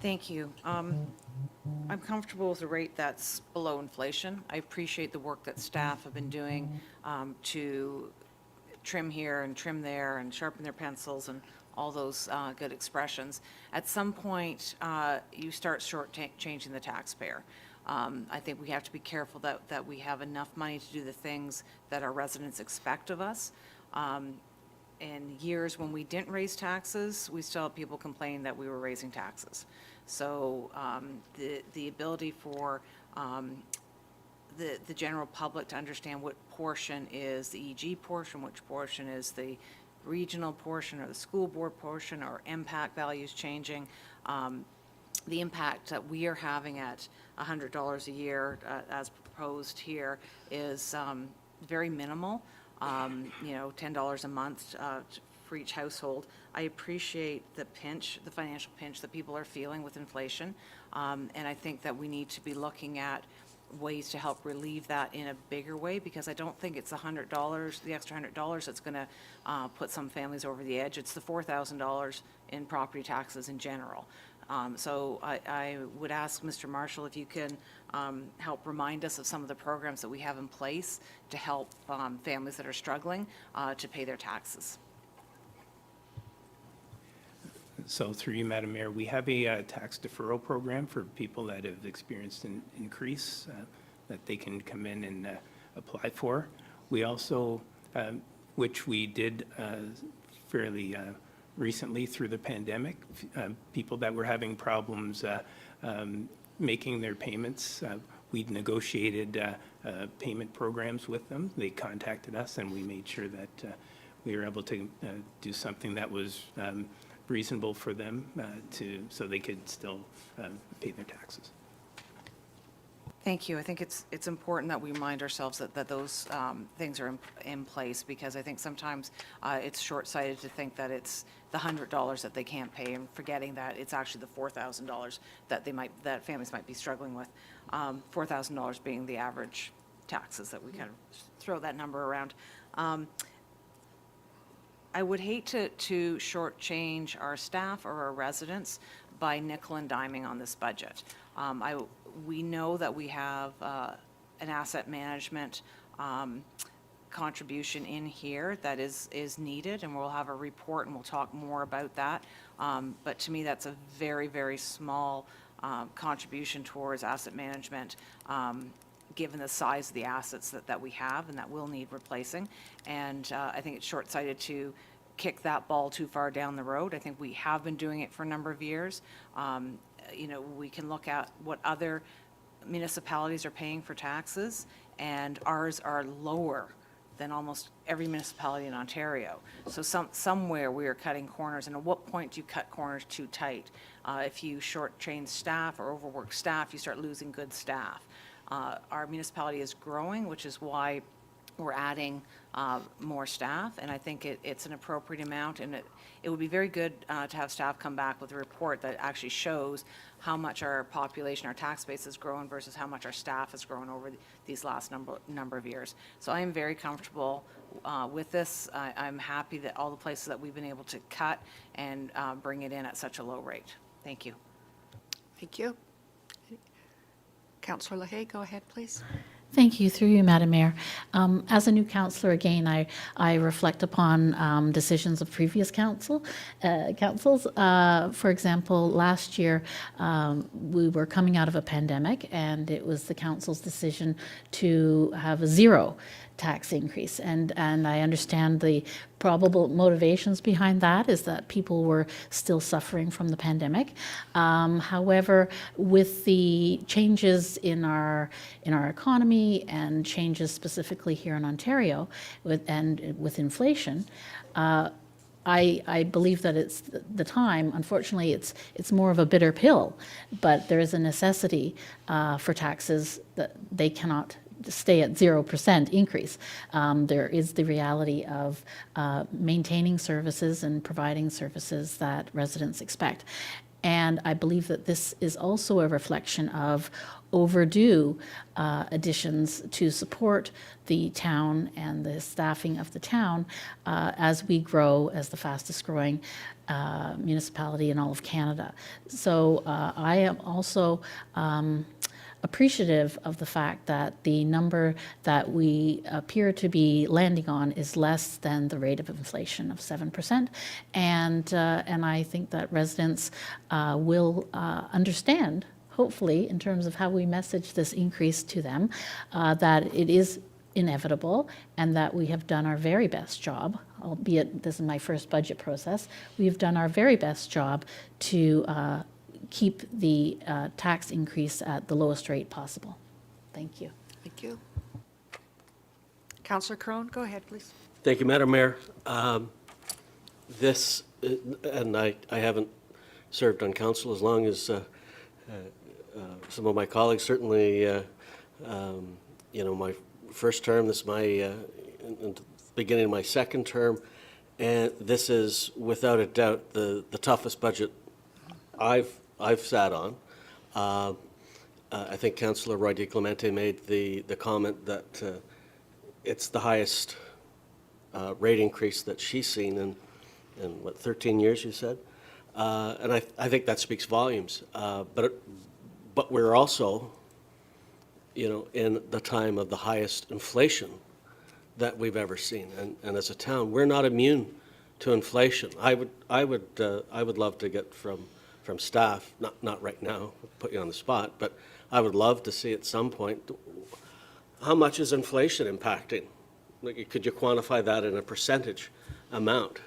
Thank you. I'm comfortable with a rate that's below inflation. I appreciate the work that staff have been doing to trim here and trim there and sharpen their pencils and all those good expressions. At some point, you start shortchanging the taxpayer. I think we have to be careful that we have enough money to do the things that our residents expect of us. In years when we didn't raise taxes, we still had people complaining that we were raising taxes. So the ability for the general public to understand what portion is the EG portion, which portion is the regional portion or the school board portion, or impact values changing, the impact that we are having at $100 a year as proposed here is very minimal. $10 a month for each household. I appreciate the pinch, the financial pinch that people are feeling with inflation. And I think that we need to be looking at ways to help relieve that in a bigger way, because I don't think it's $100, the extra $100 that's going to put some families over the edge. It's the $4,000 in property taxes in general. So I would ask Mr. Marshall if you can help remind us of some of the programs that we have in place to help families that are struggling to pay their taxes. So through you, Madam Mayor, we have a tax deferral program for people that have experienced an increase that they can come in and apply for. We also, which we did fairly recently through the pandemic, people that were having problems making their payments, we'd negotiated payment programs with them. They contacted us, and we made sure that we were able to do something that was reasonable for them so they could still pay their taxes. Thank you. I think it's important that we remind ourselves that those things are in place, because I think sometimes it's short-sighted to think that it's the $100 that they can't pay, and forgetting that it's actually the $4,000 that families might be struggling with. $4,000 being the average taxes, that we kind of throw that number around. I would hate to shortchange our staff or our residents by nickel and diming on this budget. We know that we have an asset management contribution in here that is needed, and we'll have a report and we'll talk more about that. But to me, that's a very, very small contribution towards asset management, given the size of the assets that we have and that will need replacing. And I think it's short-sighted to kick that ball too far down the road. I think we have been doing it for a number of years. We can look at what other municipalities are paying for taxes, and ours are lower than almost every municipality in Ontario. So somewhere we are cutting corners, and at what point do you cut corners too tight? If you shortchange staff or overwork staff, you start losing good staff. Our municipality is growing, which is why we're adding more staff, and I think it's an appropriate amount, and it would be very good to have staff come back with a report that actually shows how much our population, our tax base has grown versus how much our staff has grown over these last number of years. So I am very comfortable with this. I'm happy that all the places that we've been able to cut and bring it in at such a low rate. Thank you. Thank you. Councillor LaHaye, go ahead, please. Thank you, through you, Madam Mayor. As a new councillor, again, I reflect upon decisions of previous councils. For example, last year, we were coming out of a pandemic, and it was the council's decision to have a zero tax increase. And I understand the probable motivations behind that is that people were still suffering from the pandemic. However, with the changes in our economy and changes specifically here in Ontario with inflation, I believe that it's the time. Unfortunately, it's more of a bitter pill, but there is a necessity for taxes that they cannot stay at 0% increase. There is the reality of maintaining services and providing services that residents expect. And I believe that this is also a reflection of overdue additions to support the town and the staffing of the town as we grow as the fastest growing municipality in all of Canada. So I am also appreciative of the fact that the number that we appear to be landing on is less than the rate of inflation of 7%. And I think that residents will understand, hopefully, in terms of how we message this increase to them, that it is inevitable and that we have done our very best job, albeit this is my first budget process, we've done our very best job to keep the tax increase at the lowest rate possible. Thank you. Thank you. Councillor Crone, go ahead, please. Thank you, Madam Mayor. This, and I haven't served on council as long as some of my colleagues, certainly, my first term, this is my in the beginning of my second term, and this is without a doubt the toughest budget I've sat on. I think Councillor Roy DiClemente made the comment that it's the highest rate increase that she's seen in what, 13 years, you said? And I think that speaks volumes. But we're also, in the time of the highest inflation that we've ever seen. And as a town, we're not immune to inflation. I would love to get from staff, not right now, put you on the spot, but I would love to see at some point, how much is inflation impacting? Like, could you quantify that in a percentage amount?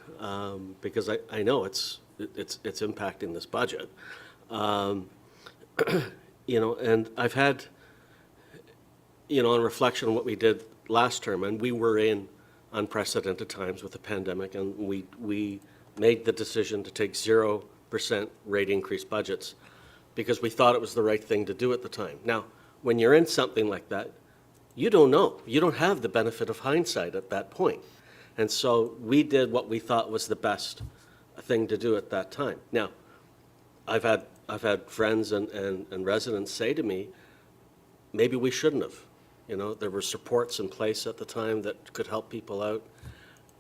Because I know it's impacting this budget. And I've had, on reflection on what we did last term, and we were in unprecedented times with the pandemic, and we made the decision to take 0% rate increase budgets because we thought it was the right thing to do at the time. Now, when you're in something like that, you don't know. You don't have the benefit of hindsight at that point. And so we did what we thought was the best thing to do at that time. Now, I've had friends and residents say to me, maybe we shouldn't have. There were supports in place at the time that could help people out.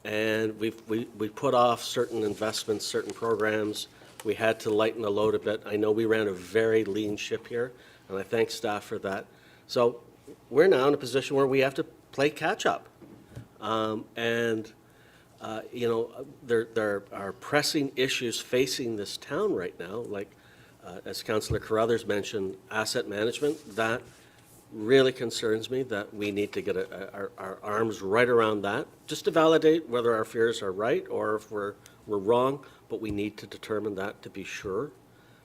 And we put off certain investments, certain programs. We had to lighten the load a bit. I know we ran a very lean ship here, and I thank staff for that. So we're now in a position where we have to play catch up. There are pressing issues facing this town right now, like, as Councillor Carruthers mentioned, asset management. That really concerns me, that we need to get our arms right around that, just to validate whether our fears are right or if we're wrong, but we need to determine that to be sure,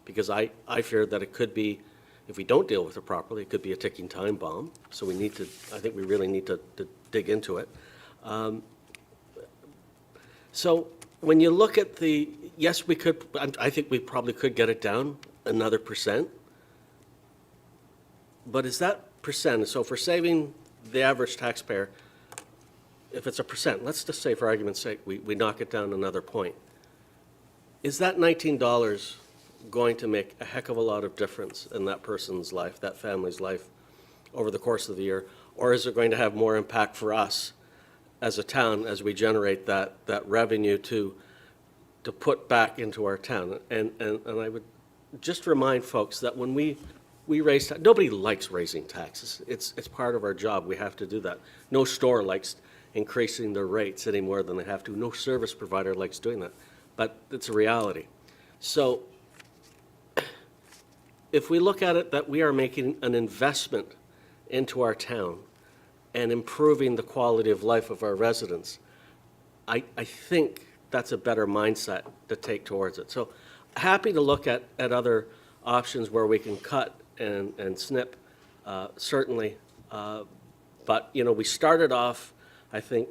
because I fear that it could be, if we don't deal with it properly, it could be a ticking time bomb. So I think we really need to dig into it. So when you look at yes, we could, I think we probably could get it down another %. But is that percent, so if we're saving the average taxpayer if it's a percent, let's just say for argument's sake, we knock it down another point. Is that $19 going to make a heck of a lot of difference in that person's life, that family's life, over the course of the year? Or is it going to have more impact for us as a town as we generate that revenue to put back into our town? And I would just remind folks that when we raise, nobody likes raising taxes. It's part of our job. We have to do that. No store likes increasing their rates any more than they have to. No service provider likes doing that. But it's a reality. So if we look at it that we are making an investment into our town and improving the quality of life of our residents, I think that's a better mindset to take towards it. So happy to look at other options where we can cut and snip, certainly. But, you know, we started off, I think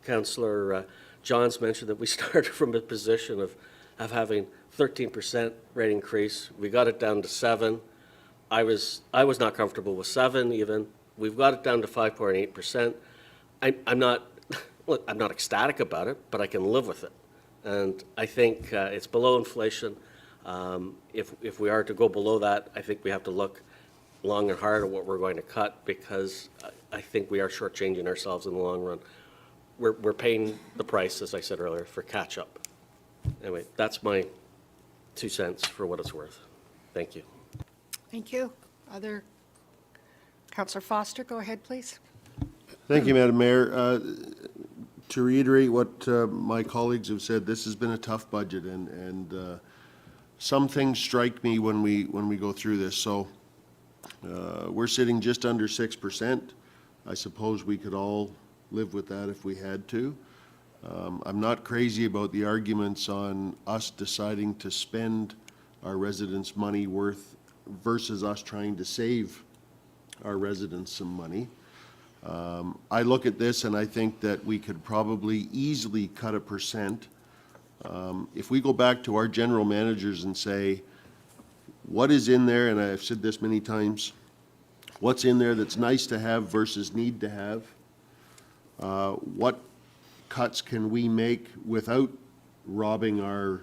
Councillor Johns mentioned that we started from a position of having 13% rate increase. We got it down to 7. I was not comfortable with 7 even. We've got it down to 5.8%. I'm not, look, I'm not ecstatic about it, but I can live with it. And I think it's below inflation. If we are to go below that, I think we have to look long and hard at what we're going to cut, because I think we are shortchanging ourselves in the long run. We're paying the price, as I said earlier, for catch-up. Anyway, that's my 2 cents for what it's worth. Thank you. Thank you. Other, Councillor Foster, go ahead, please. Thank you, Madam Mayor. To reiterate what my colleagues have said, this has been a tough budget, and some things strike me when we go through this. So we're sitting just under 6%. I suppose we could all live with that if we had to. I'm not crazy about the arguments on us deciding to spend our residents' money versus us trying to save our residents some money. I look at this and I think that we could probably easily cut 1%. If we go back to our general managers and say, what is in there, and I've said this many times, what's in there that's nice to have versus need to have? What cuts can we make without robbing our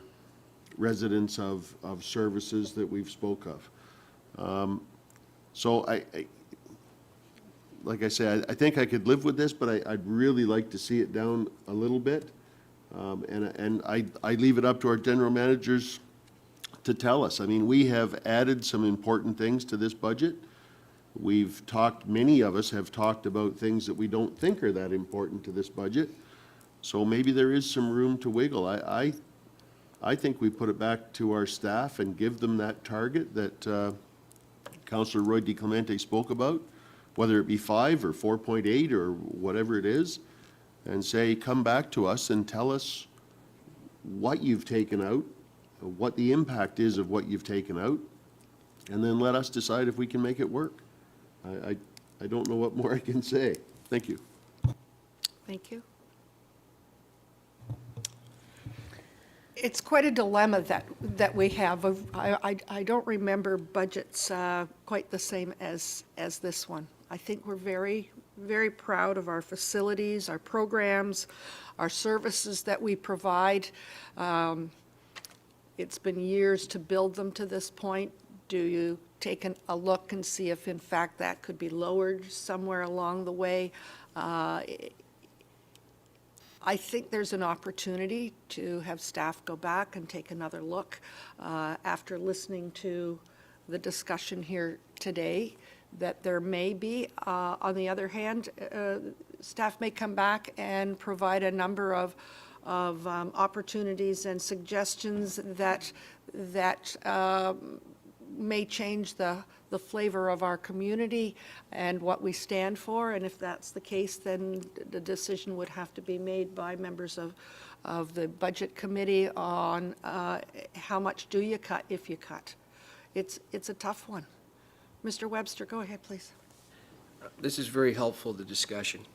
residents of services that we've spoke of? So like I say, I think I could live with this, but I'd really like to see it down a little bit. And I leave it up to our general managers to tell us. I mean, we have added some important things to this budget. We've talked, many of us have talked about things that we don't think are that important to this budget. So maybe there is some room to wiggle. I think we put it back to our staff and give them that target that Councillor Roy DiClemente spoke about, whether it be 5 or 4.8 or whatever it is, and say, come back to us and tell us what you've taken out, what the impact is of what you've taken out, and then let us decide if we can make it work. I don't know what more I can say. Thank you. Thank you. It's quite a dilemma that we have. I don't remember budgets quite the same as this one. I think we're very, very proud of our facilities, our programs, our services that we provide. It's been years to build them to this point. Do you take a look and see if in fact that could be lowered somewhere along the way? I think there's an opportunity to have staff go back and take another look after listening to the discussion here today, that there may be, on the other hand, staff may come back and provide a number of opportunities and suggestions that may change the flavor of our community and what we stand for. And if that's the case, then the decision would have to be made by members of the Budget Committee on how much do you cut if you cut. It's a tough one. Mr. Webster, go ahead, please. This is very helpful, the discussion.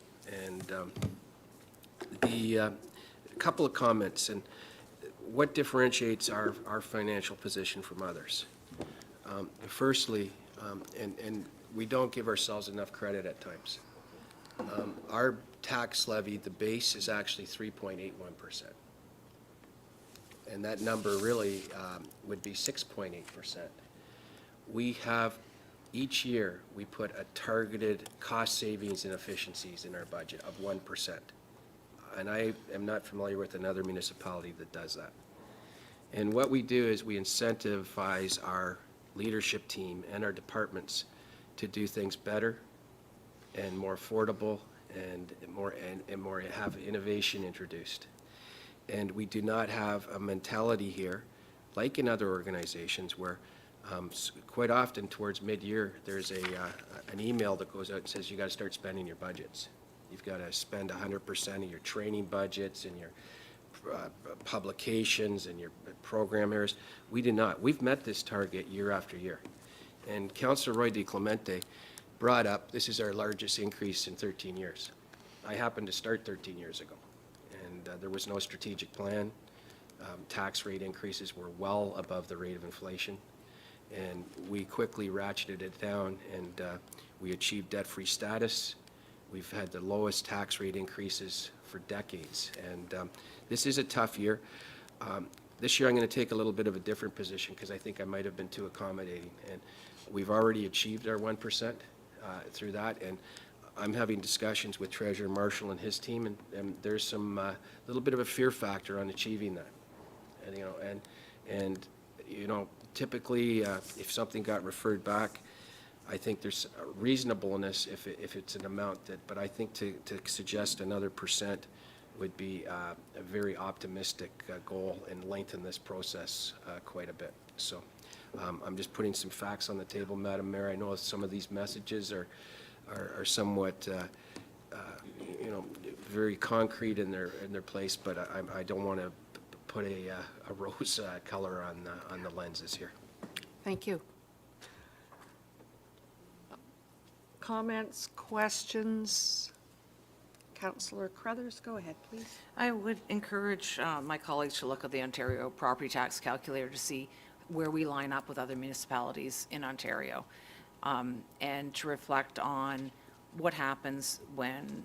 And a couple of comments. And what differentiates our financial position from others? Firstly, and we don't give ourselves enough credit at times. Our tax levy, the base is actually 3.81%. And that number really would be 6.8%. We have, each year, we put a targeted cost savings and efficiencies in our budget of 1%. And I am not familiar with another municipality that does that. And what we do is we incentivize our leadership team and our departments to do things better and more affordable and more have innovation introduced. And we do not have a mentality here, like in other organizations, where quite often towards mid-year, there's an email that goes out and says, you got to start spending your budgets. You've got to spend 100% of your training budgets and your publications and your program areas. We do not. We've met this target year after year. And Councillor Roy DiClemente brought up, this is our largest increase in 13 years. I happened to start 13 years ago, and there was no strategic plan. Tax rate increases were well above the rate of inflation, and we quickly ratcheted it down, and we achieved debt-free status. We've had the lowest tax rate increases for decades, and this is a tough year. This year I'm going to take a little bit of a different position because I think I might have been too accommodating, and we've already achieved our 1% through that, and I'm having discussions with Treasurer Marshall and his team, and there's some little bit of a fear factor on achieving that, and typically if something got referred back, I think there's a reasonableness if it's an amount that, but I think to suggest another percent would be a very optimistic goal and lengthen this process quite a bit. So I'm just putting some facts on the table, Madam Mayor. I know some of these messages are somewhat very concrete in their place, but I don't want to put a rose color on the lenses here. Thank you. Comments, questions? Councillor Crothers, go ahead, please. I would encourage my colleagues to look at the Ontario property tax calculator to see where we line up with other municipalities in Ontario, and to reflect on what happens when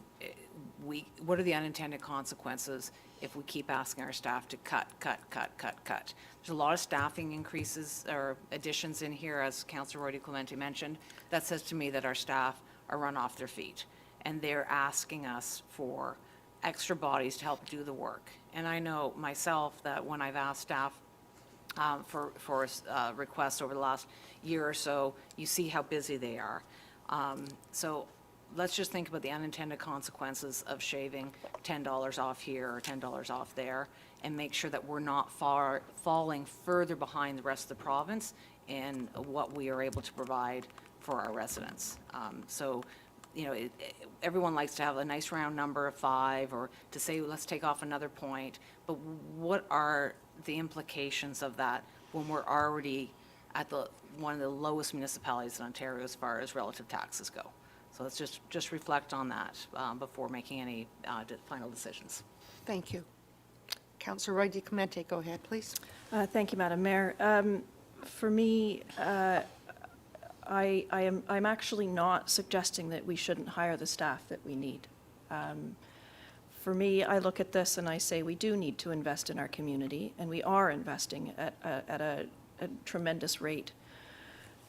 what are the unintended consequences if we keep asking our staff to cut. There's a lot of staffing increases or additions in here, as Councillor Roy DiClemente mentioned. That says to me that our staff are run off their feet, and they're asking us for extra bodies to help do the work. And I know myself that when I've asked staff for requests over the last year or so, you see how busy they are. So let's just think about the unintended consequences of shaving $10 off here or $10 off there, and make sure that we're not falling further behind the rest of the province in what we are able to provide for our residents. Everyone likes to have a nice round number of 5, or to say, let's take off another point, but what are the implications of that when we're already at one of the lowest municipalities in Ontario as far as relative taxes go? So let's just reflect on that before making any final decisions. Thank you. Councillor Roy DiClemente, go ahead, please. Thank you, Madam Mayor. For me, I'm actually not suggesting that we shouldn't hire the staff that we need. For me, I look at this and I say we do need to invest in our community, and we are investing at a tremendous rate.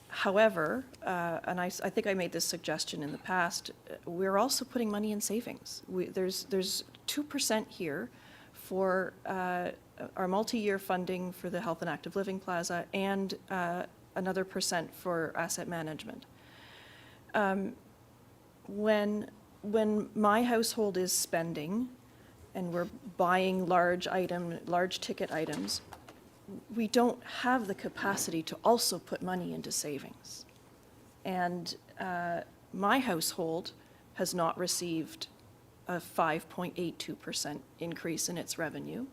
However, and I think I made this suggestion in the past, we're also putting money in savings. There's 2% here for our multi-year funding for the Health and Active Living Plaza, and another % for asset management. When my household is spending and we're buying large ticket items, we don't have the capacity to also put money into savings. And my household has not received a 5.82% increase in its revenue.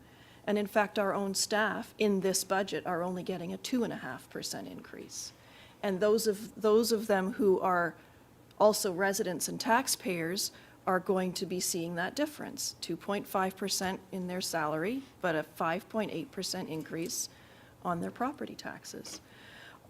And in fact, our own staff in this budget are only getting a 2.5% increase. And those of them who are also residents and taxpayers are going to be seeing that difference, 2.5% in their salary, but a 5.8% increase on their property taxes.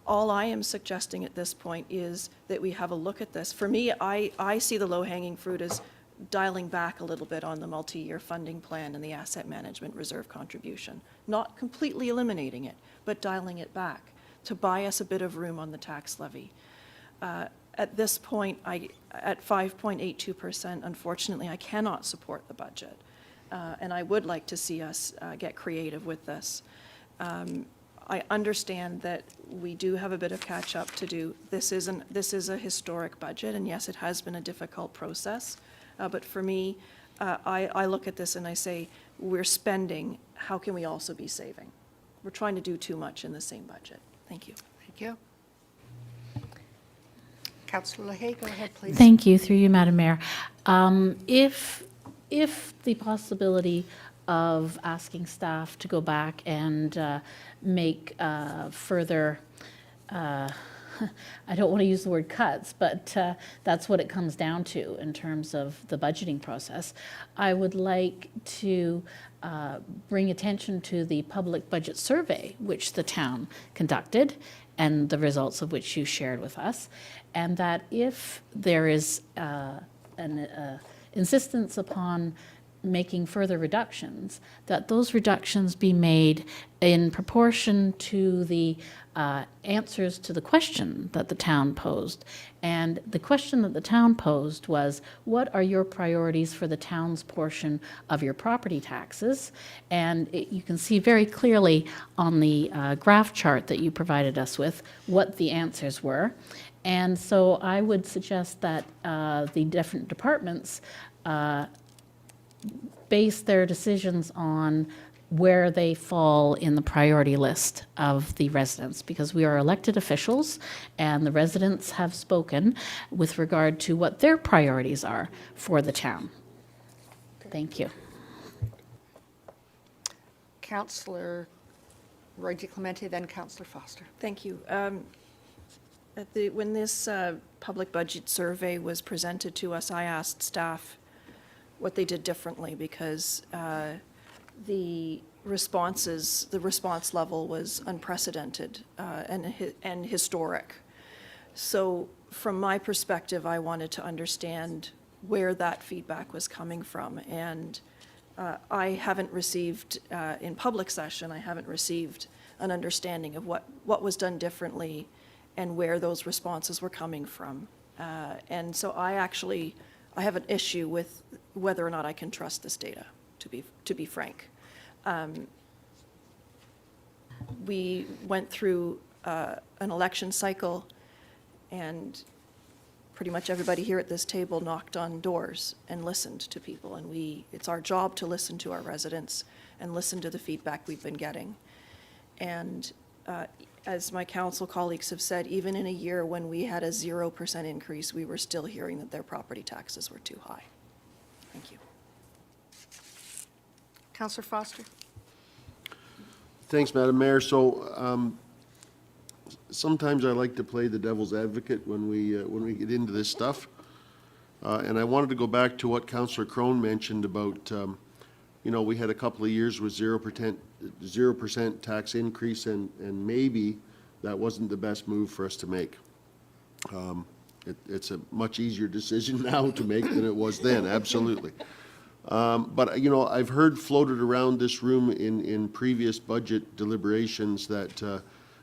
All I am suggesting at this point is that we have a look at this. For me, I see the low-hanging fruit as dialing back a little bit on the multi-year funding plan and the asset management reserve contribution. Not completely eliminating it, but dialing it back to buy us a bit of room on the tax levy. At this point, at 5.82%, unfortunately, I cannot support the budget. And I would like to see us get creative with this. I understand that we do have a bit of catch-up to do. This is a historic budget, and yes, it has been a difficult process. But for me, I look at this and I say, we're spending, how can we also be saving? We're trying to do too much in the same budget. Thank you. Thank you. Councillor Leahy, go ahead, please. Thank you, through you, Madam Mayor. If the possibility of asking staff to go back and make further, I don't want to use the word cuts, but that's what it comes down to in terms of the budgeting process. I would like to bring attention to the public budget survey, which the town conducted, and the results of which you shared with us, and that if there is an insistence upon making further reductions, that those reductions be made in proportion to the answers to the question that the town posed. And the question that the town posed was, what are your priorities for the town's portion of your property taxes? And you can see very clearly on the graph chart that you provided us with what the answers were. And so I would suggest that the different departments base their decisions on where they fall in the priority list of the residents, because we are elected officials and the residents have spoken with regard to what their priorities are for the town. Thank you. Councillor Roy DeClemente, then Councillor Foster. Thank you. When this public budget survey was presented to us, I asked staff what they did differently, because the response level was unprecedented and historic. So from my perspective, I wanted to understand where that feedback was coming from. And I haven't received, in public session, I haven't received an understanding of what was done differently and where those responses were coming from. And so I have an issue with whether or not I can trust this data, to be frank. We went through an election cycle, and pretty much everybody here at this table knocked on doors and listened to people. And it's our job to listen to our residents and listen to the feedback we've been getting. And as my council colleagues have said, even in a year when we had a 0% increase, we were still hearing that their property taxes were too high. Thank you. Councillor Foster. Thanks, Madam Mayor. So sometimes I like to play the devil's advocate when we get into this stuff. And I wanted to go back to what Councillor Crone mentioned about, we had a couple of years with 0% tax increase, and maybe that wasn't the best move for us to make. It's a much easier decision now to make than it was then, absolutely. But, I've heard floated around this room in previous budget deliberations that,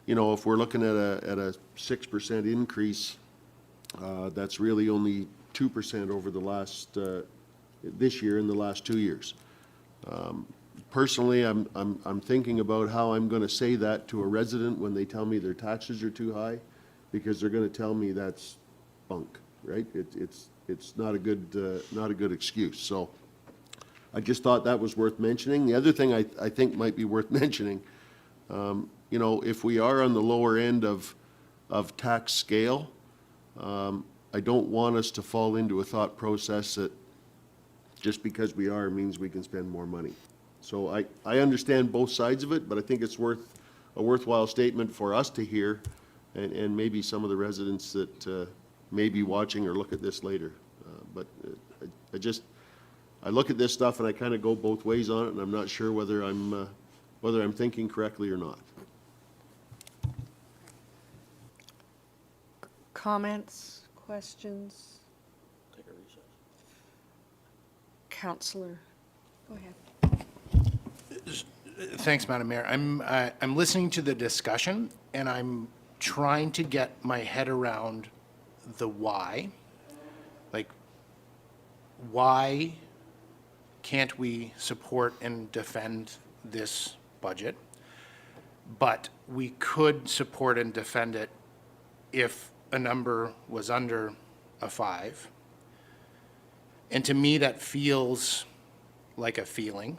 if we're looking at a 6% increase, that's really only 2% over the last, this year and the last 2 years. Personally, I'm thinking about how I'm going to say that to a resident when they tell me their taxes are too high, because they're going to tell me that's bunk, right? It's not a good excuse. So I just thought that was worth mentioning. The other thing I think might be worth mentioning, if we are on the lower end of tax scale, I don't want us to fall into a thought process that just because we are means we can spend more money. So I understand both sides of it, but I think it's a worthwhile statement for us to hear, and maybe some of the residents that may be watching or look at this later. But I look at this stuff and I kind of go both ways on it, and I'm not sure whether I'm thinking correctly or not. comments, questions? Counselor, go ahead. Thanks, Madam Mayor. I'm listening to the discussion, and I'm trying to get my head around the why. Like, why can't we support and defend this budget? But we could support and defend it if a number was under a 5. And to me, that feels like a feeling.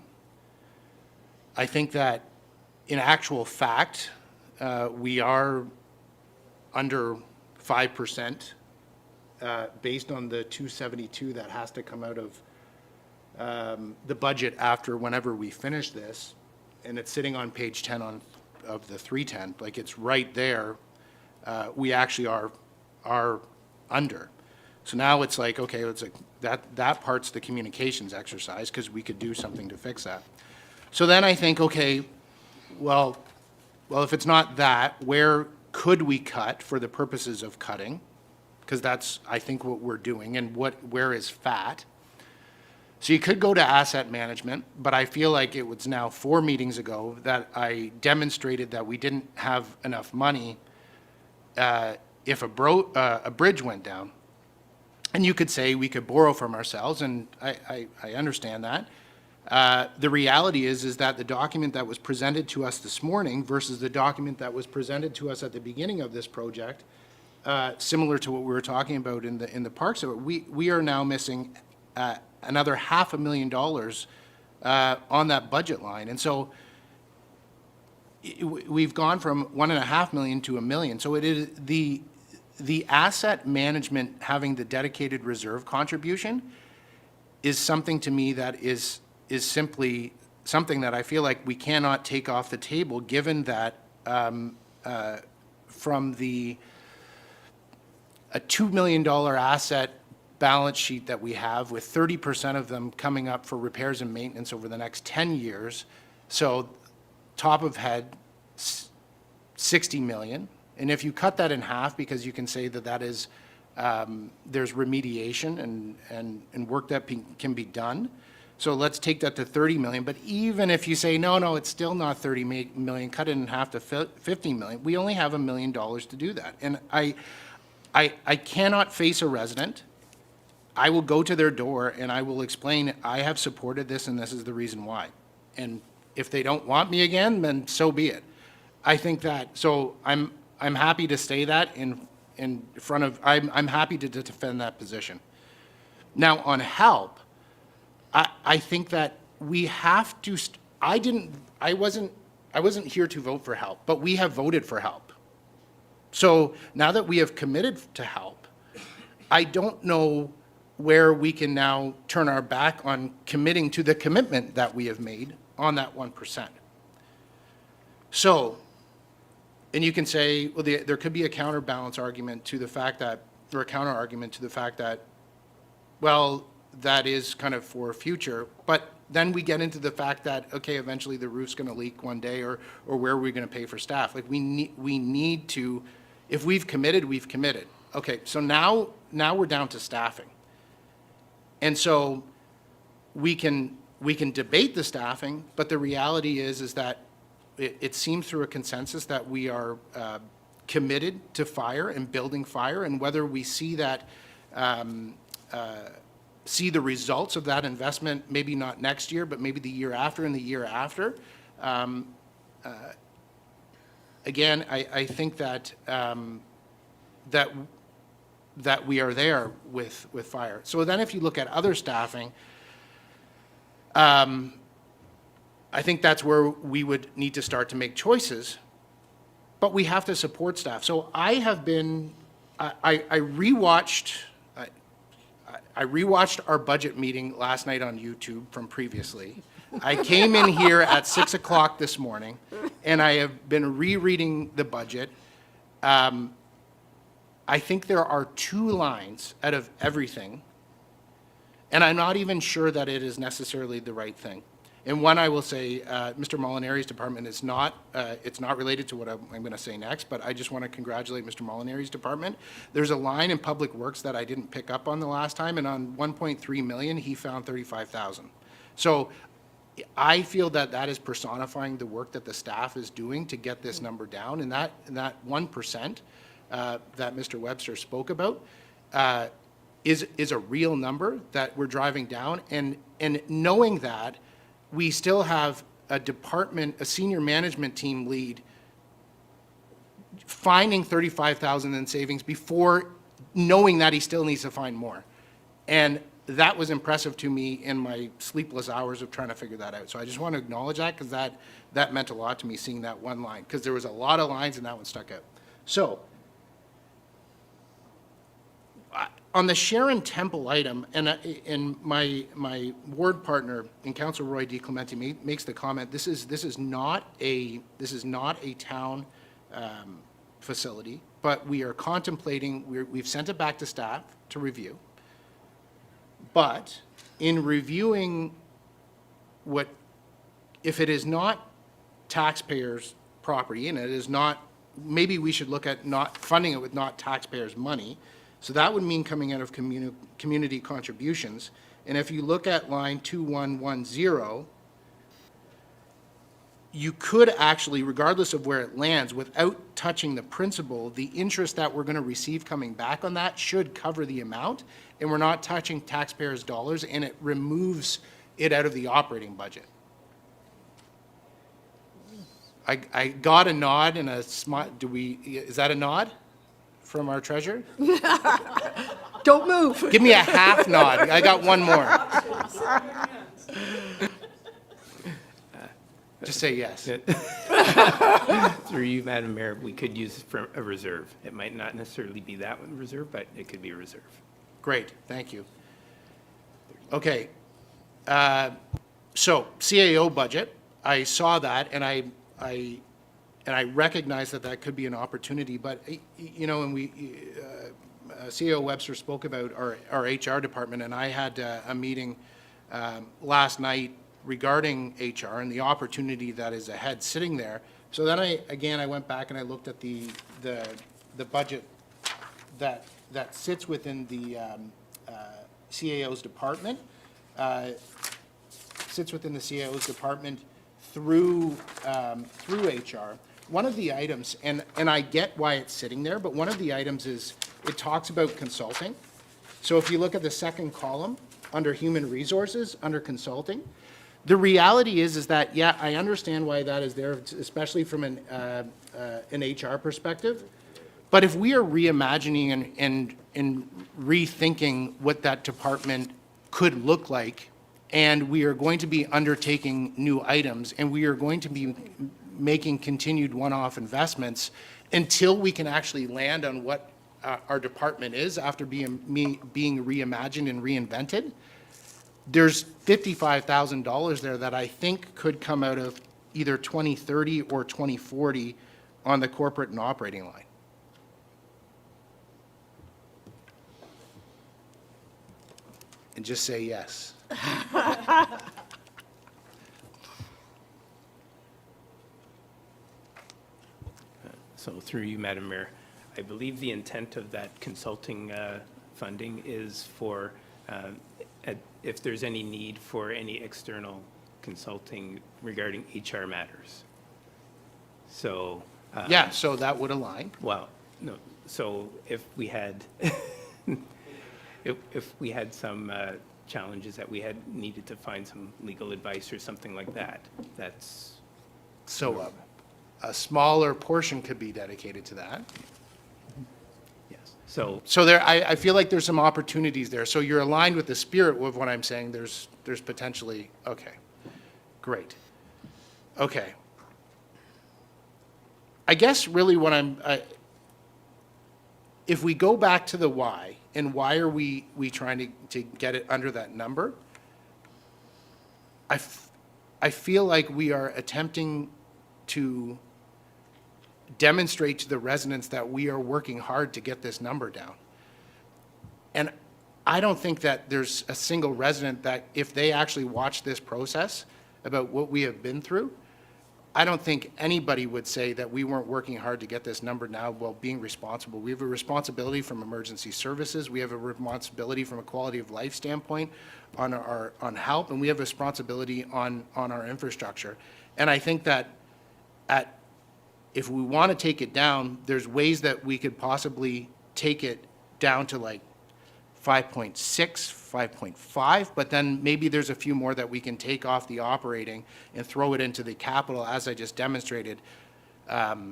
I think that in actual fact, we are under 5% based on the 272 that has to come out of the budget after whenever we finish this. And it's sitting on page 10 of the 310, like it's right there. We actually are under. So now it's like, okay, it's like that part's the communications exercise because we could do something to fix that. So then I think, okay, well, if it's not that, where could we cut for the purposes of cutting? Because that's, I think, what we're doing, and where is fat? So you could go to asset management, but I feel like it was now 4 meetings ago that I demonstrated that we didn't have enough money if a bridge went down. And you could say we could borrow from ourselves, and I understand that. The reality is that the document that was presented to us this morning versus the document that was presented to us at the beginning of this project, similar to what we were talking about in the parks, we are now missing another $500,000 on that budget line. And so we've gone from $1.5 million to $1 million. So it is the asset management having the dedicated reserve contribution is something to me that is simply something that I feel like we cannot take off the table, given that from a $2 million asset balance sheet that we have, with 30% of them coming up for repairs and maintenance over the next 10 years. So top of head, 60 million. And if you cut that in half, because you can say that is, there's remediation and work that can be done. So let's take that to 30 million. But even if you say, no, it's still not 30 million, cut it in half to 50 million, we only have $1 million to do that. And I cannot face a resident. I will go to their door and I will explain, I have supported this and this is the reason why. And if they don't want me again, then so be it. I think that, so I'm happy to say that in front of, I'm happy to defend that position. Now on help, I think that we have to, I wasn't here to vote for help, but we have voted for help. So now that we have committed to help, I don't know where we can now turn our back on committing to the commitment that we have made on that 1%. So, and you can say, well, there could be a counterbalance argument to the fact that, or a counter argument to the fact that, well, that is kind of for future, but then we get into the fact that, okay, eventually the roof's going to leak one day, or where are we going to pay for staff? Like we need to, if we've committed, we've committed. Okay, so now we're down to staffing. And so we can debate the staffing, but the reality is that it seems through a consensus that we are committed to fire and building fire, and whether we see that, see the results of that investment, maybe not next year, but maybe the year after and the year after. Again, I think that that we are there with fire. So then if you look at other staffing, I think that's where we would need to start to make choices, but we have to support staff. So I have been, I rewatched our budget meeting last night on YouTube from previously. I came in here at 6 o'clock this morning, and I have been rereading the budget. I think there are 2 lines out of everything, and I'm not even sure that it is necessarily the right thing. And one, I will say, Mr. Molinari's department is not, it's not related to what I'm going to say next, but I just want to congratulate Mr. Molinari's department. There's a line in Public Works that I didn't pick up on the last time, and on 1.3 million, he found 35,000. So I feel that that is personifying the work that the staff is doing to get this number down, and that 1% that Mr. Webster spoke about is a real number that we're driving down, and knowing that, we still have a department, a senior management team lead finding 35,000 in savings before knowing that he still needs to find more. And that was impressive to me in my sleepless hours of trying to figure that out. So I just want to acknowledge that, because that meant a lot to me, seeing that one line, because there was a lot of lines and that one stuck out. So on the Sharon Temple item, and my ward partner in Council Roy D. Clemente makes the comment, this is not a town facility, but we are contemplating, we've sent it back to staff to review. But in reviewing if it is not taxpayers' property, and it is not, maybe we should look at not funding it with not taxpayers' money. So that would mean coming out of community contributions. And if you look at line 2110, you could actually, regardless of where it lands, without touching the principal, the interest that we're going to receive coming back on that should cover the amount, and we're not touching taxpayers' dollars, and it removes it out of the operating budget. I got a nod and a smile. Is that a nod from our treasurer? Don't move. Give me a half nod. I got one more. Just say yes. Through you, Madam Mayor, we could use for a reserve. It might not necessarily be that one reserve, but it could be a reserve. Great, thank you. Okay. So CAO budget, I saw that, and I recognize that that could be an opportunity, but, you know, and CAO Webster spoke about our HR department, and I had a meeting last night regarding HR and the opportunity that is ahead sitting there. So then I went back and I looked at the budget that sits within the CAO's department, through HR. One of the items, and I get why it's sitting there, but one of the items is, it talks about consulting. So if you look at the second column, under human resources, under consulting, the reality is that, yeah, I understand why that is there, especially from an HR perspective. But if we are reimagining and rethinking what that department could look like, and we are going to be undertaking new items, and we are going to be making continued one-off investments until we can actually land on what our department is after being reimagined and reinvented, there's $55,000 there that I think could come out of either 2030 or 2040 on the corporate and operating line. And just say yes. So through you, Madam Mayor, I believe the intent of that consulting funding is for, if there's any need for any external consulting regarding HR matters. So. Yeah, so that would align. Well, no, so if we had, if we had some challenges that we had needed to find some legal advice or something like that, that's. So a smaller portion could be dedicated to that. Yes, so. So there, I feel like there's some opportunities there. So you're aligned with the spirit of what I'm saying. There's potentially, okay, great. Okay. I guess really what if we go back to the why, and why are we trying to get it under that number, I feel like we are attempting to demonstrate to the residents that we are working hard to get this number down. And I don't think that there's a single resident that, if they actually watch this process, about what we have been through, I don't think anybody would say that we weren't working hard to get this number now while being responsible. We have a responsibility from emergency services. We have a responsibility from a quality of life standpoint on help, and we have a responsibility on our infrastructure. And I think that if we want to take it down, there's ways that we could possibly take it down to like 5.6, 5.5, but then maybe there's a few more that we can take off the operating and throw it into the capital, as I just demonstrated. But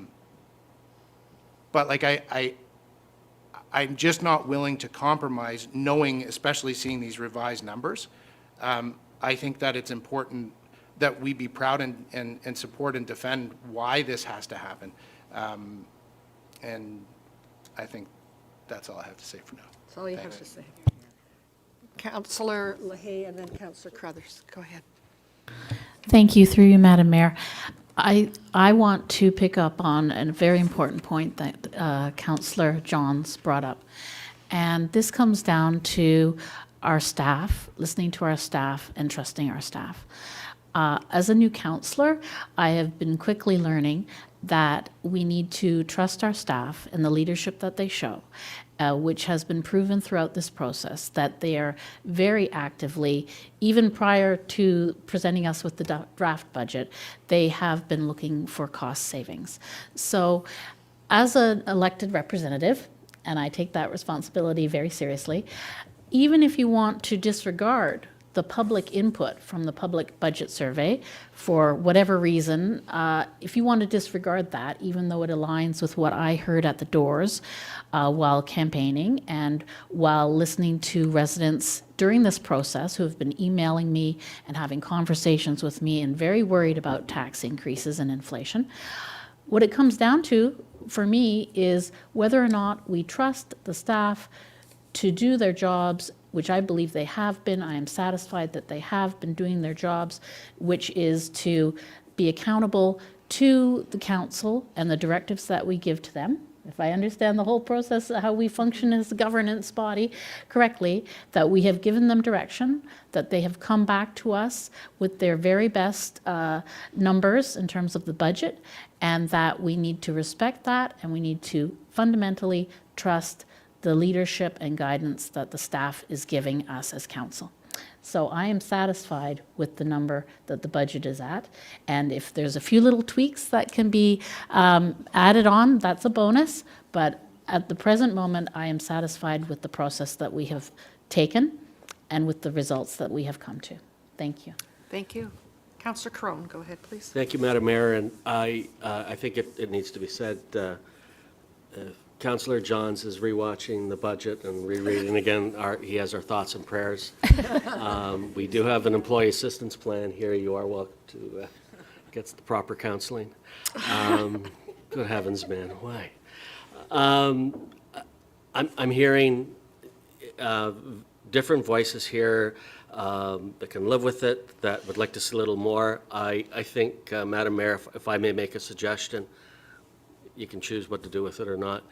like I'm just not willing to compromise, knowing, especially seeing these revised numbers. I think that it's important that we be proud and support and defend why this has to happen. And I think that's all I have to say for now. That's all you have Thanks. to say. Councillor Lahey and then Councillor Crothers. Go ahead. Thank you, through you, Madam Mayor. I want to pick up on a very important point that Councillor Johns brought up. And this comes down to our staff, listening to our staff and trusting our staff. As a new councillor, I have been quickly learning that we need to trust our staff and the leadership that they show, which has been proven throughout this process, that they are very actively, even prior to presenting us with the draft budget, they have been looking for cost savings. So as an elected representative, and I take that responsibility very seriously, even if you want to disregard the public input from the public budget survey for whatever reason, if you want to disregard that, even though it aligns with what I heard at the doors while campaigning and while listening to residents during this process who have been emailing me and having conversations with me and very worried about tax increases and inflation, what it comes down to for me is whether or not we trust the staff to do their jobs, which I believe they have been. I am satisfied that they have been doing their jobs, which is to be accountable to the council and the directives that we give to them. If I understand the whole process, how we function as a governance body correctly, that we have given them direction, that they have come back to us with their very best numbers in terms of the budget, and that we need to respect that, and we need to fundamentally trust the leadership and guidance that the staff is giving us as council. So I am satisfied with the number that the budget is at. And if there's a few little tweaks that can be added on, that's a bonus. But at the present moment, I am satisfied with the process that we have taken and with the results that we have come to. Thank you. Thank you. Councillor Crone, go ahead, please. Thank you, Madam Mayor, and I think it needs to be said, Councillor Johns is rewatching the budget and rereading again. He has our thoughts and prayers. We do have an employee assistance plan here. You are welcome to get the proper counseling. Good heavens, man, why? I'm hearing different voices here that can live with it, that would like to see a little more. I think, Madam Mayor, if I may make a suggestion, you can choose what to do with it or not.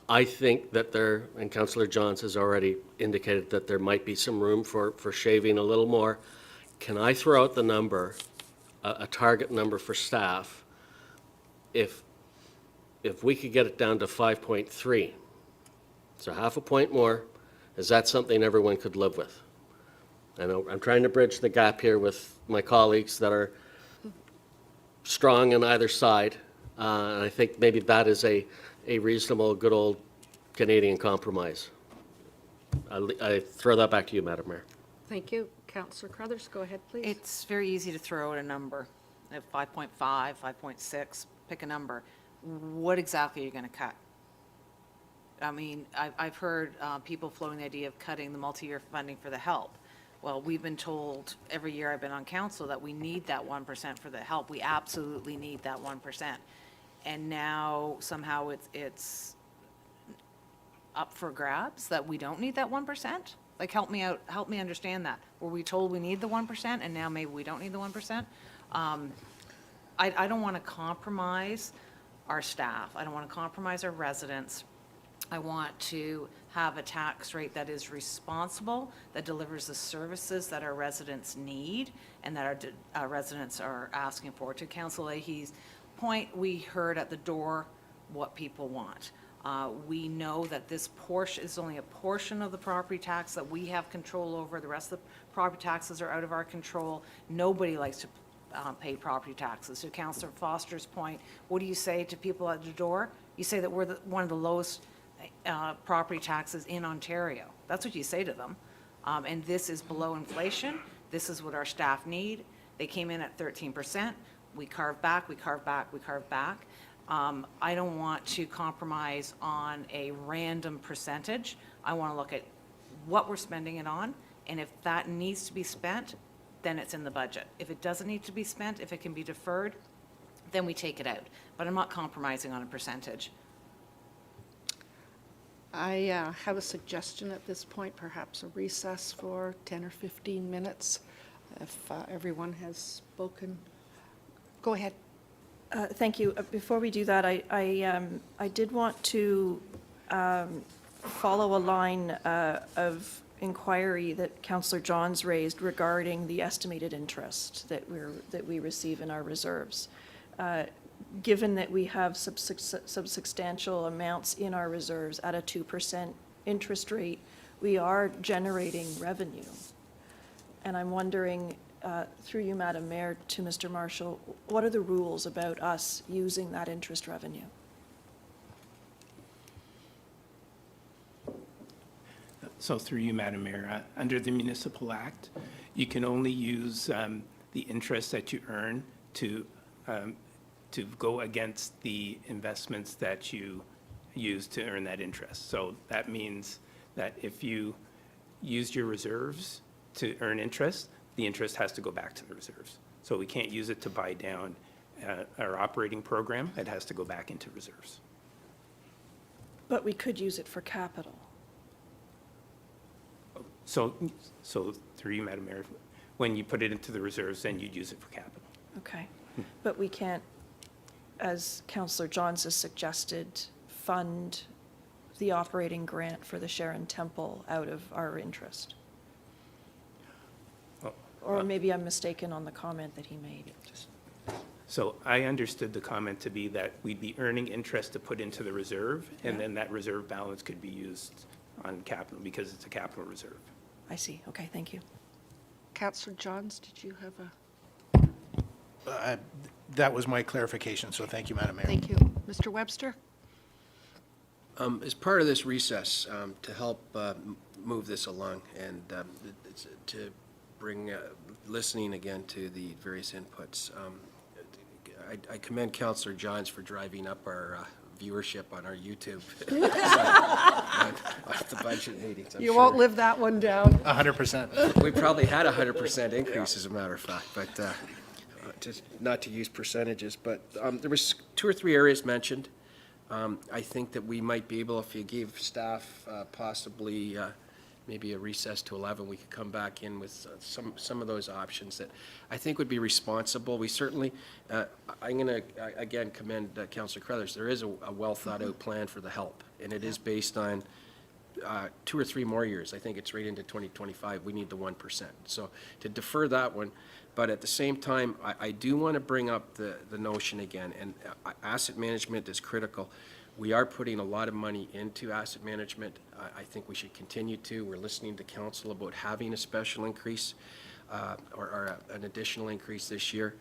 I think that there, and Councillor Johns has already indicated that there might be some room for shaving a little more. Can I throw out the number, a target number for staff, if we could get it down to 5.3, so half a point more, is that something everyone could live with? I know I'm trying to bridge the gap here with my colleagues that are strong on either side, and I think maybe that is a reasonable, good old Canadian compromise. I throw that back to you, Madam Mayor. Thank you. Councillor Crothers, go ahead, please. It's very easy to throw out a number, at 5.5, 5.6, pick a number. What exactly are you going to cut? I mean, I've heard people floating the idea of cutting the multi-year funding for the help. Well, we've been told every year I've been on council that we need that 1% for the help. We absolutely need that 1%. And now somehow it's up for grabs that we don't need that 1%? Like, help me out, help me understand that. Were we told we need the 1% and now maybe we don't need the 1%? I don't want to compromise our staff. I don't want to compromise our residents. I want to have a tax rate that is responsible, that delivers the services that our residents need and that our residents are asking for. To Councillor Leahy's point, we heard at the door what people want. We know that this portion is only a portion of the property tax that we have control over. The rest of the property taxes are out of our control. Nobody likes to pay property taxes. To Councillor Foster's point, what do you say to people at the door? You say that we're one of the lowest property taxes in Ontario. That's what you say to them. And this is below inflation. This is what our staff need. They came in at 13%. We carve back, we carve back, we carve back. I don't want to compromise on a random percentage. I want to look at what we're spending it on, and if that needs to be spent, then it's in the budget. If it doesn't need to be spent, if it can be deferred, then we take it out. But I'm not compromising on a percentage. I have a suggestion at this point, perhaps a recess for 10 or 15 minutes, if everyone has spoken. Go ahead. Thank you. Before we do that, I did want to follow a line of inquiry that Councillor Johns raised regarding the estimated interest that we receive in our reserves. Given that we have substantial amounts in our reserves at a 2% interest rate, we are generating revenue. And I'm wondering, through you, Madam Mayor, to Mr. Marshall, what are the rules about us using that interest revenue? So through you, Madam Mayor, under the Municipal Act, you can only use the interest that you earn to go against the investments that you use to earn that interest. So that means that if you used your reserves to earn interest, the interest has to go back to the reserves. So we can't use it to buy down our operating program. It has to go back into reserves. But we could use it for capital. So through you, Madam Mayor, when you put it into the reserves, then you'd use it for capital. Okay. But we can't, as Councillor Johns has suggested, fund the operating grant for the Sharon Temple out of our interest. Or maybe I'm mistaken on the comment that he made. So I understood the comment to be that we'd be earning interest to put into the reserve, and then that reserve balance could be used on capital because it's a capital reserve. I see. Okay, thank you. Councillor Johns, did you have a? That was my clarification, so thank you, Madam Mayor. Thank you. Mr. Webster? As part of this recess, to help move this along and it's to bring listening again to the various inputs, I commend Councillor Johns for driving up our viewership on our YouTube on the budget meetings. I'm You won't sure. live that one down. 100%. We probably had a 100% increase, as a matter of fact, but just not to use percentages, but there was 2 or 3 areas mentioned. I think that we might be able, if you gave staff possibly maybe a recess to 11, we could come back in with some of those options that I think would be responsible. We certainly, I'm going to, again, commend Councillor Crothers. There is a well-thought-out plan for the help, and it is based on 2 or 3 more years. I think it's right into 2025. We need the 1%. So to defer that one, but at the same time, I do want to bring up the notion again, and asset management is critical. We are putting a lot of money into asset management. I think we should continue to. We're listening to council about having a special increase or an additional increase this year.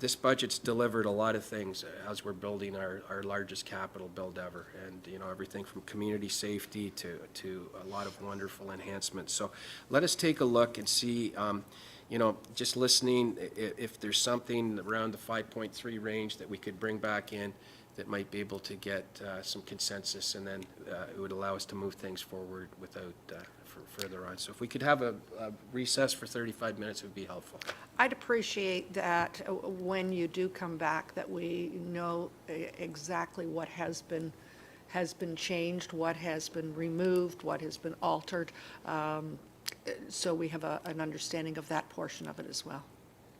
This budget's delivered a lot of things as we're building our largest capital build ever, and you know, everything from community safety to a lot of wonderful enhancements. So let us take a look and see, you know, just listening, if there's something around the 5.3 range that we could bring back in that might be able to get some consensus, and then it would allow us to move things forward without further on. So if we could have a recess for 35 minutes, it would be helpful. I'd appreciate that when you do come back, that we know exactly what has been changed, what has been removed, what has been altered, so we have an understanding of that portion of it as well.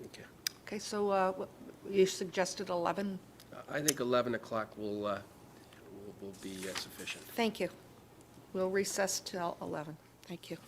Okay. Okay, so you suggested 11? I think 11 o'clock will be sufficient. Thank you. We'll recess till 11. Thank you.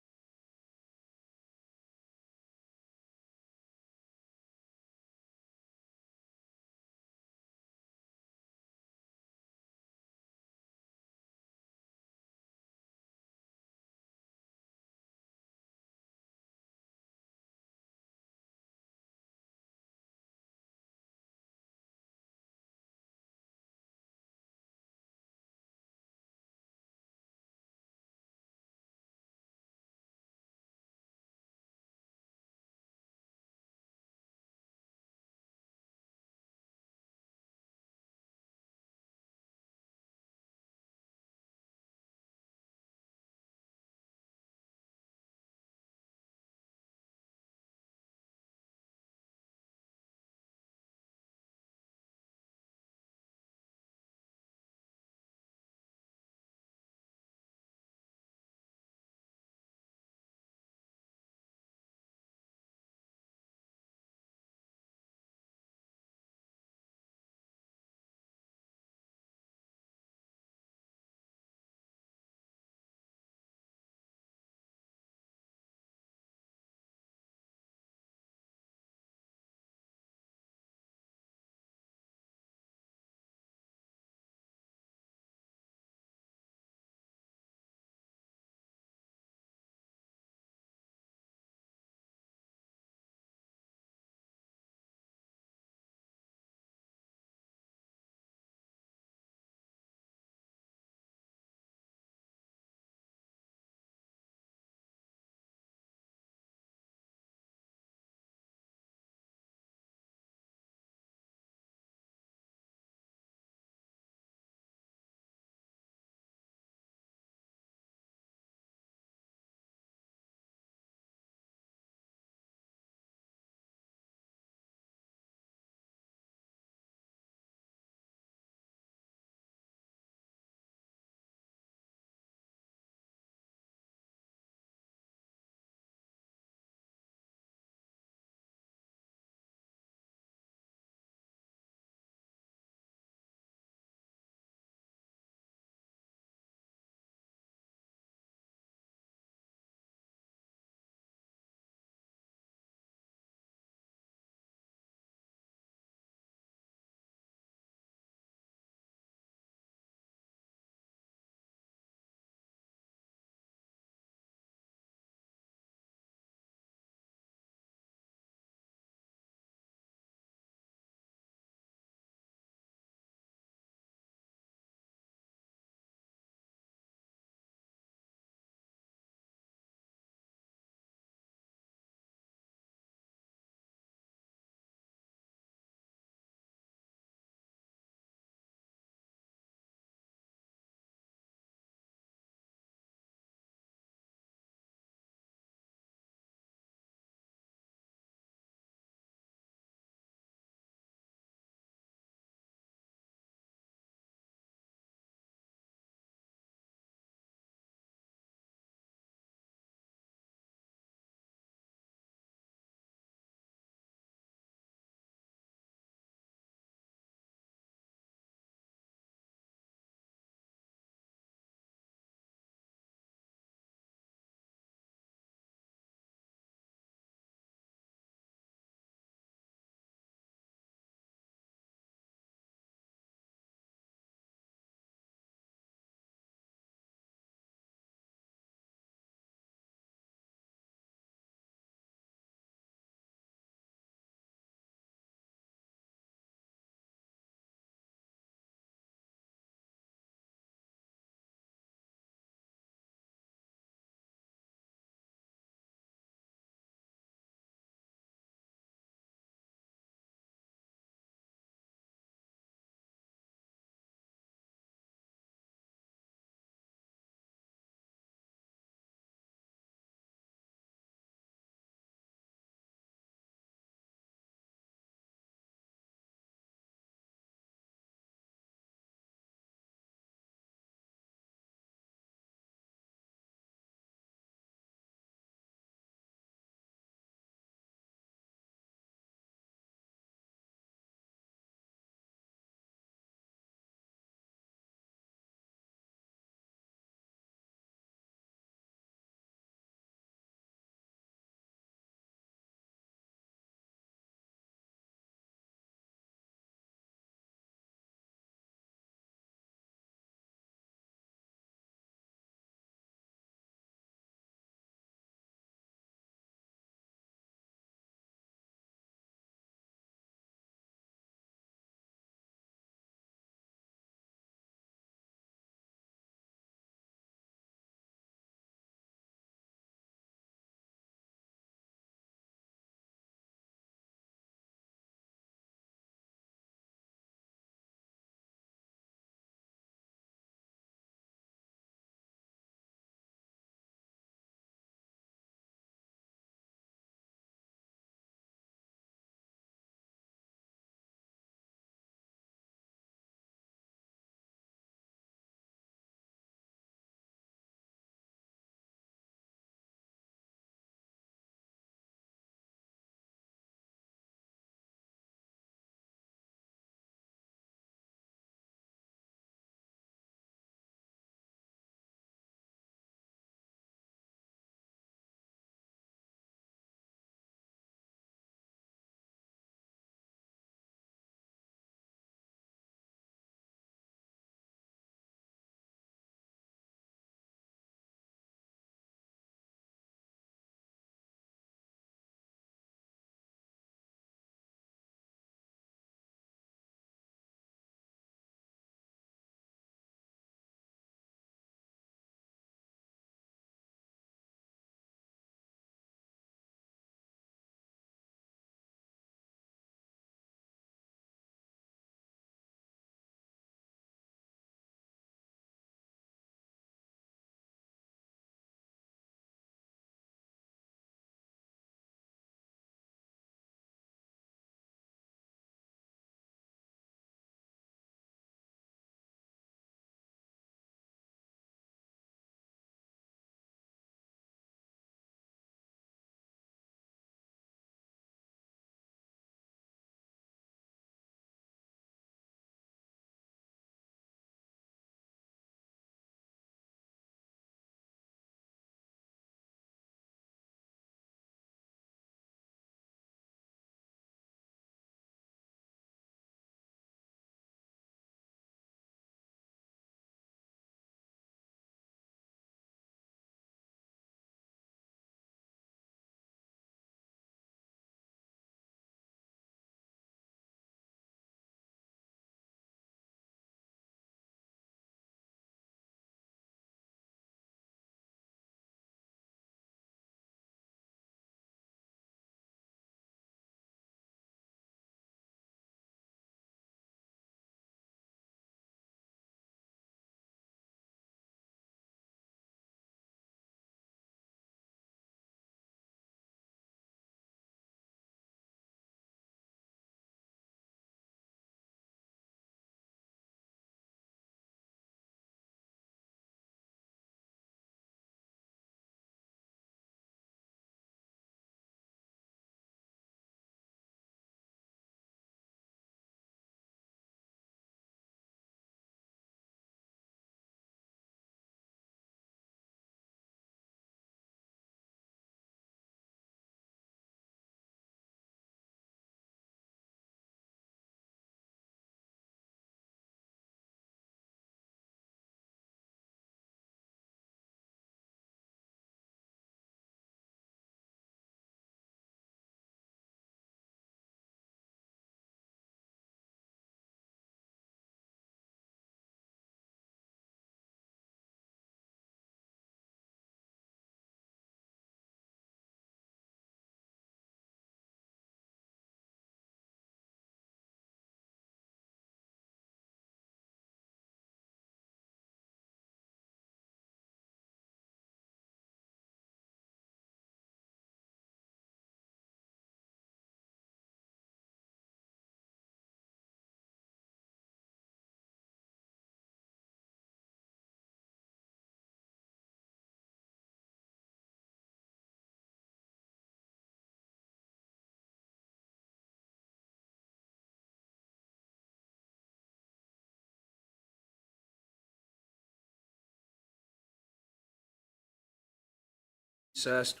assessed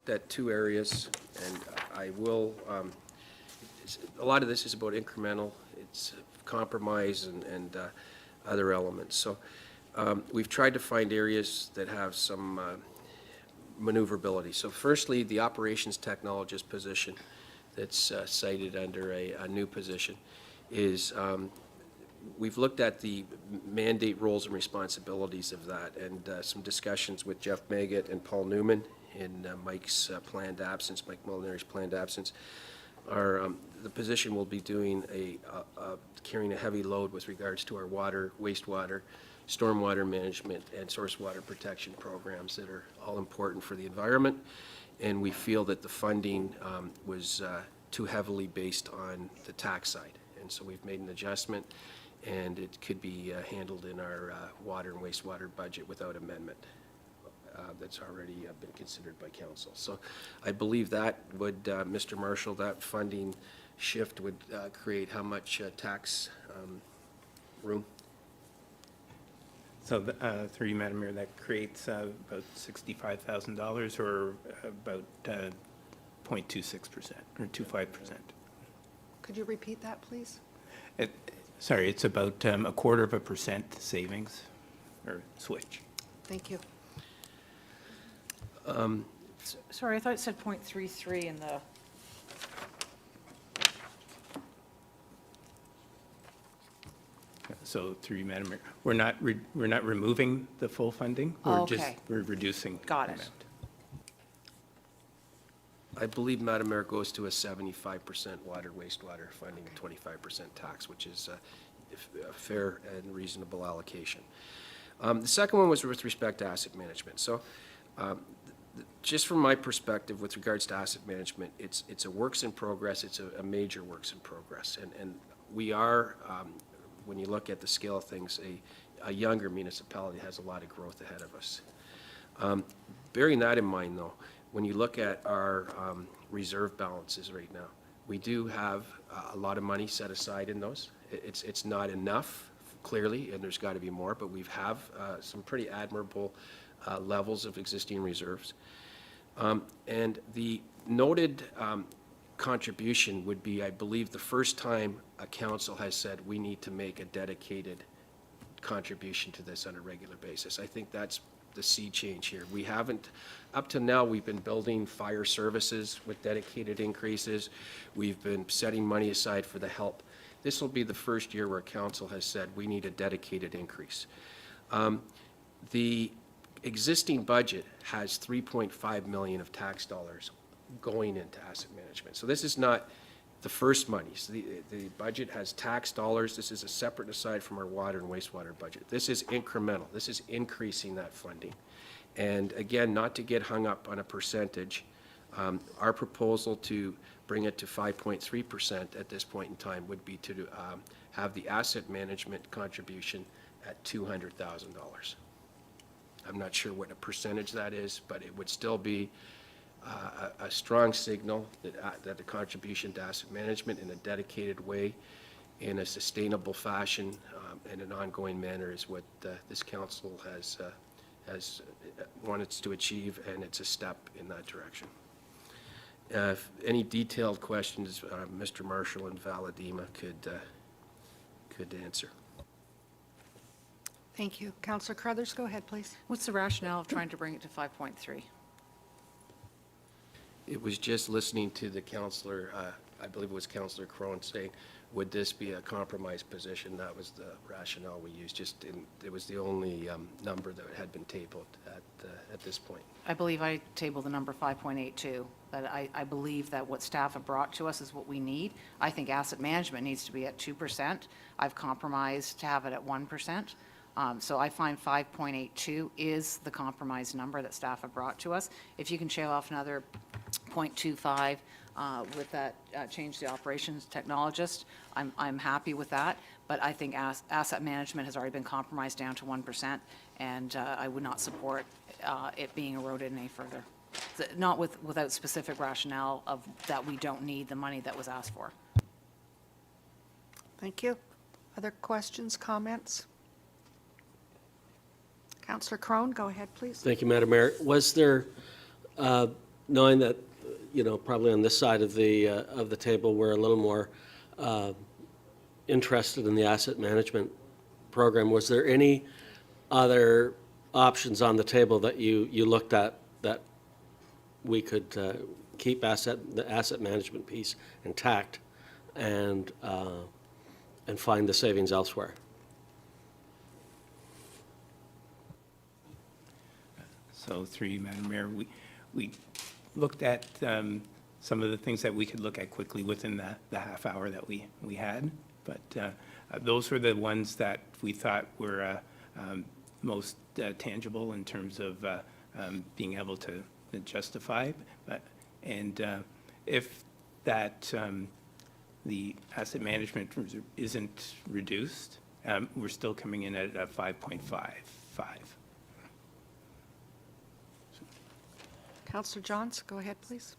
at two areas, and I will, a lot of this is about incremental, it's compromise and other elements. So we've tried to find areas that have some maneuverability. So firstly, the operations technologist position that's cited under a new position is, we've looked at the mandate roles and responsibilities of that, and some discussions with Jeff Maggot and Paul Newman in Mike's planned absence, Mike Molinari's planned absence. The position will be doing carrying a heavy load with regards to our water, wastewater, stormwater management, and source water protection programs that are all important for the environment. And we feel that the funding was too heavily based on the tax side. And so we've made an adjustment, and it could be handled in our water and wastewater budget without amendment. That's already been considered by council. So I believe that would, Mr. Marshall, that funding shift would create how much tax room? So, through you, Madam Mayor, that creates about $65,000 or about 0.26% or 25%. Could you repeat that, please? Sorry, it's about 0.25% savings or switch. Thank you. Sorry, I thought it said .33 in the, So through you, Madam Mayor, we're not removing the full funding. Okay. We're reducing. Got the it. amount. I believe, Madam Mayor, goes to a 75% water, wastewater funding, 25% tax, which is a fair and reasonable allocation. The second one was with respect to asset management. So just from my perspective with regards to asset management, it's a works in progress, it's a major works in progress. And we are, when you look at the scale of things, a younger municipality has a lot of growth ahead of us. Bearing that in mind, though, when you look at our reserve balances right now, we do have a lot of money set aside in those. It's not enough, clearly, and there's got to be more, but we have some pretty admirable levels of existing reserves. And the noted contribution would be, I believe, the first time a council has said we need to make a dedicated contribution to this on a regular basis. I think that's the sea change here. We haven't, up to now, we've been building fire services with dedicated increases. We've been setting money aside for the help. This will be the first year where council has said we need a dedicated increase. The existing budget has $3.5 million of tax dollars going into asset management. So this is not the first monies. The budget has tax dollars. This is a separate aside from our water and wastewater budget. This is incremental. This is increasing that funding. And again, not to get hung up on a percentage, our proposal to bring it to 5.3% at this point in time would be to have the asset management contribution at $200,000. I'm not sure what a percentage that is, but it would still be a strong signal that the contribution to asset management in a dedicated way, in a sustainable fashion, in an ongoing manner is what this council has wanted to achieve, and it's a step in that direction. If any detailed questions, Mr. Marshall and Valadima could answer. Thank you. Councillor Carruthers, go ahead, please. what's the rationale of trying to bring it to 5.3? It was just listening to the councillor, I believe it was Councillor Crone, saying, would this be a compromise position? That was the rationale we used. It was the only number that had been tabled at this point. I believe I tabled the number 5.82, that I believe that what staff have brought to us is what we need. I think asset management needs to be at 2%. I've compromised to have it at 1%. So I find 5.82 is the compromise number that staff have brought to us. If you can shave off another 0.25 with that change the operations technologist, I'm happy with that. But I think asset management has already been compromised down to 1%, and I would not support it being eroded any further. Not without specific rationale of that we don't need the money that was asked for. Thank you. Other questions, comments? Counselor Crone, go ahead, please. Thank you, Madam Mayor. Was there, knowing that, probably on this side of the table, we're a little more interested in the asset management program, was there any other options on the table that you looked at that we could keep the asset management piece intact and find the savings elsewhere? So through you, Madam Mayor, we looked at some of the things that we could look at quickly within the half hour that we had. But those were the ones that we thought were most tangible in terms of being able to justify. And if that, the asset management isn't reduced, we're still coming in at 5.55. Counselor Johns, go ahead, please.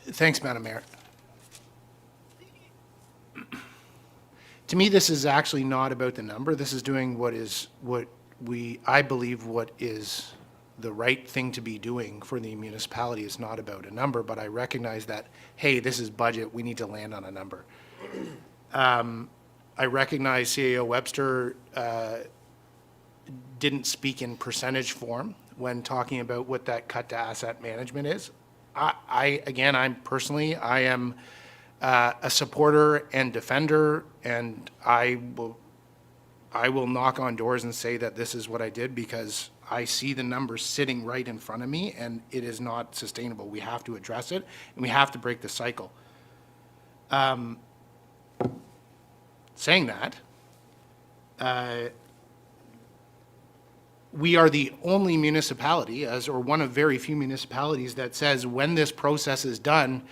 Thanks, Madam Mayor. To me, this is actually not about the number. This is doing I believe what is the right thing to be doing for the municipality. Is not about a number, but I recognize that, hey, this is budget, we need to land on a number. I recognize CAO Webster didn't speak in percentage form when talking about what that cut to asset management is. I am a supporter and defender, and I will knock on doors and say that this is what I did because I see the numbers sitting right in front of me, and it is not sustainable. We have to address it, and we have to break the cycle. Saying that, we are the only municipality, or one of very few municipalities, that says when this process is done,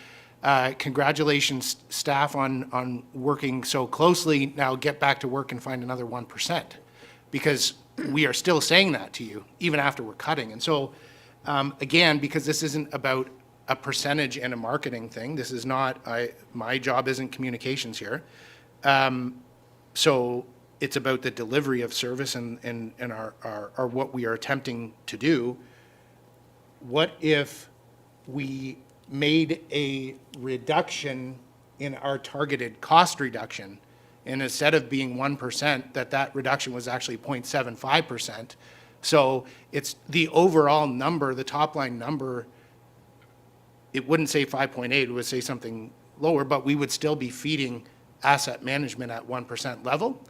congratulations, staff, on working so closely. Now get back to work and find another 1%. Because we are still saying that to you, even after we're cutting. And so, again, because this isn't about a percentage and a marketing thing, this is not, my job isn't communications here. So it's about the delivery of service and our what we are attempting to do. What if we made a reduction in our targeted cost reduction, and instead of being 1%, that reduction was actually 0.75%? So it's the overall number, the top line number, it wouldn't say 5.8, it would say something lower, but we would still be feeding asset management at 1% level.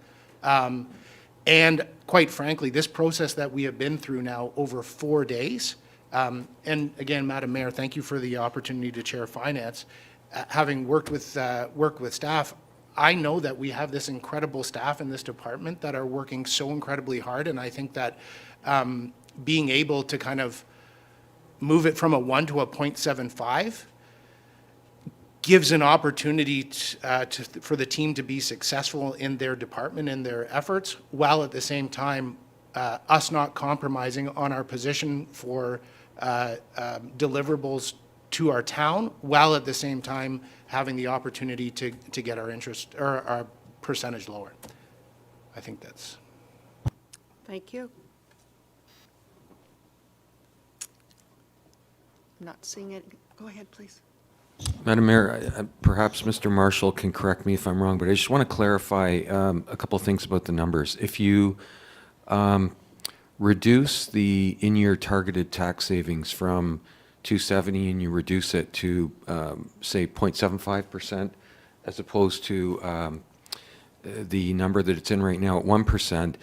And quite frankly, this process that we have been through now over 4 days, and again, Madam Mayor, thank you for the opportunity to chair finance. Having worked with staff, I know that we have this incredible staff in this department that are working so incredibly hard, and I think that being able to kind of move it from a 1 to a 0.75 gives an opportunity for the team to be successful in their department and their efforts, while at the same time us not compromising on our position for deliverables to our town, while at the same time having the opportunity to get our interest or our percentage lower. I think that's. Thank you. I'm not seeing it. Go ahead, please. Madam Mayor, perhaps Mr. Marshall can correct me if I'm wrong, but I just want to clarify a couple of things about the numbers. If you reduce the in-year targeted tax savings from 270 and you reduce it to, say, 0.75%, as opposed to the number that it's in right now at 1%,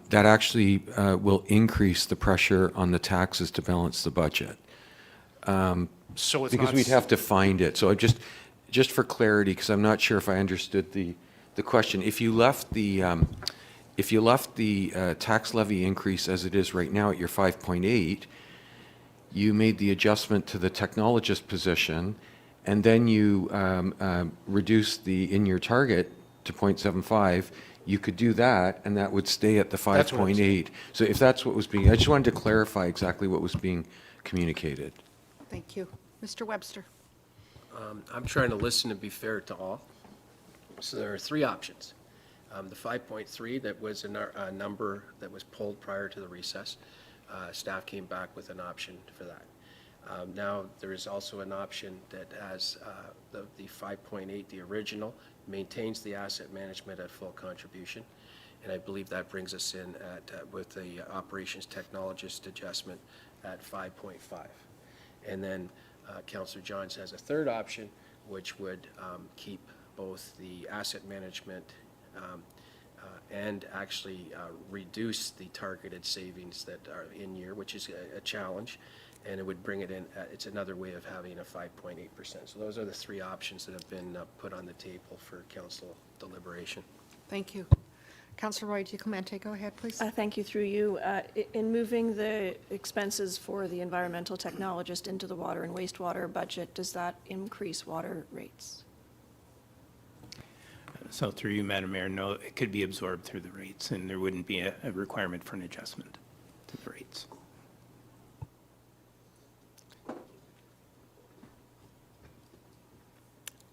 that actually will increase the pressure on the taxes to balance the budget. So it's because not we'd have to find it. So just for clarity, because I'm not sure if I understood the question. If you left the tax levy increase as it is right now at your 5.8, you made the adjustment to the technologist position, and then you reduced the in-year target to 0.75. You could do that, and that would stay at the 5.8. So if that's what was being, I just wanted to clarify exactly what was being communicated. Thank you. Mr. Webster. I'm trying to listen and be fair to all. So there are three options. The 5.3, that was a number that was pulled prior to the recess. Staff came back with an option for that. Now, there is also an option that has the 5.8, the original, maintains the asset management at full contribution. And I believe that brings us in at, with the operations technologist adjustment at 5.5. And then Councillor Johns has a third option, which would keep both the asset management and actually reduce the targeted savings that are in year, which is a challenge, and it would bring it in, it's another way of having a 5.8%. So those are the three options that have been put on the table for council deliberation. Thank you. Councillor Roy Clemente, go ahead, please. Thank you, through you. In moving the expenses for the environmental technologist into the water and wastewater budget, does that increase water rates? So through you, Madam Mayor, no, it could be absorbed through the rates, and there wouldn't be a requirement for an adjustment to the rates.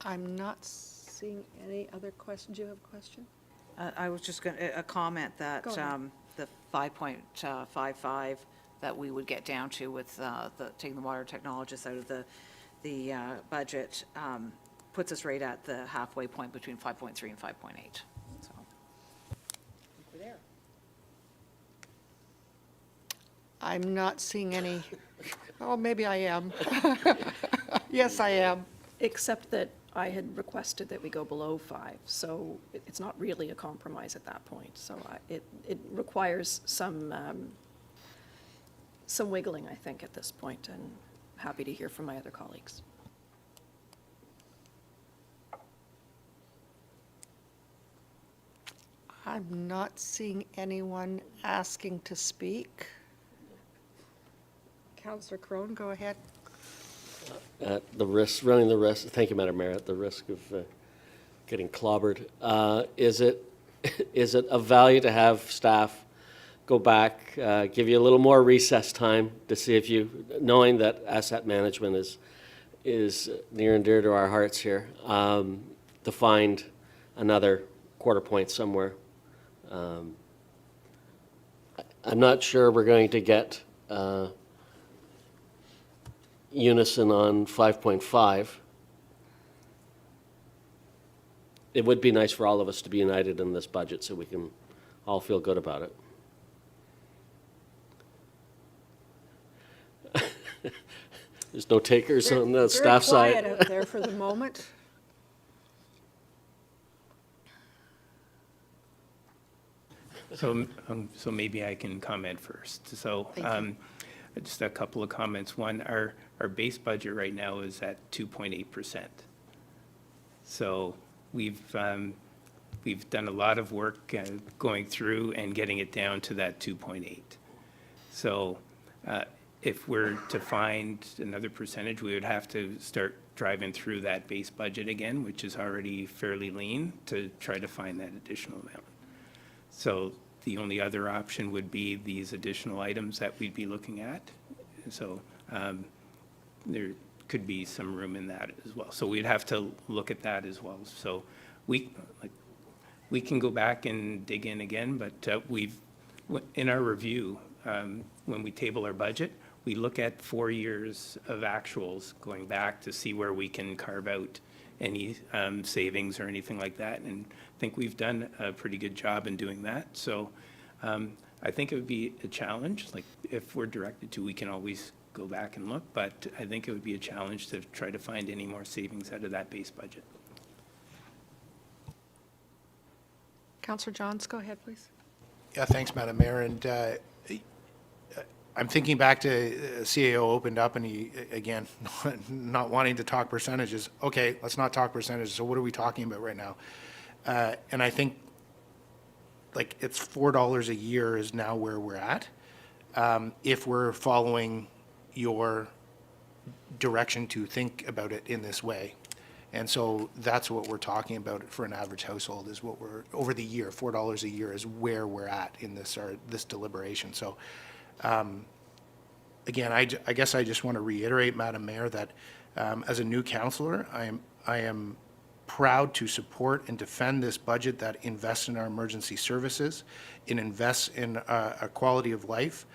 I'm not seeing any other questions. Do you have a question? I was just going to, a comment that Go ahead. the 5.55 that we would get down to with taking the water technologists out of the budget puts us right at the halfway point between 5.3 and 5.8. So we're there. I'm not seeing any, oh, maybe I am. Yes, I am. Except that I had requested that we go below 5, so it's not really a compromise at that point. So it requires some wiggling, I think, at this point, and happy to hear from my other colleagues. I'm not seeing anyone asking to speak. Councillor Crone, go ahead. At the risk, running the risk, thank you, Madam Mayor, at the risk of getting clobbered, is it of value to have staff go back, give you a little more recess time to see if you, knowing that asset management is near and dear to our hearts here, to find another quarter point somewhere? I'm not sure we're going to get unison on 5.5. It would be nice for all of us to be united in this budget so we can all feel good about it. There's no takers on the staff side. Very quiet out there for the moment. So maybe I can comment first. So just a couple of comments. One, our base budget right now is at 2.8%. So we've done a lot of work going through and getting it down to that 2.8. So if we're to find another percentage, we would have to start driving through that base budget again, which is already fairly lean, to try to find that additional amount. So the only other option would be these additional items that we'd be looking at. So there could be some room in that as well. So we'd have to look at that as well. So we can go back and dig in again, but in our review, when we table our budget, we look at 4 years of actuals going back to see where we can carve out any savings or anything like that. And I think we've done a pretty good job in doing that. So I think it would be a challenge. Like, if we're directed to, we can always go back and look, but I think it would be a challenge to try to find any more savings out of that base budget. Councillor Johns, go ahead, please. Yeah, thanks, Madam Mayor. And I'm thinking back to CAO opened up and he, again, not wanting to talk percentages. Okay, let's not talk percentages. So what are we talking about right now? And I think like it's $4 a year is now where we're at. If we're following your direction to think about it in this way. And so that's what we're talking about for an average household is what we're, over the year, $4 a year is where we're at in this deliberation. So again, I guess I just want to reiterate, Madam Mayor, that as a new councillor, I am proud to support and defend this budget that invests in our emergency services. It invests in a quality of life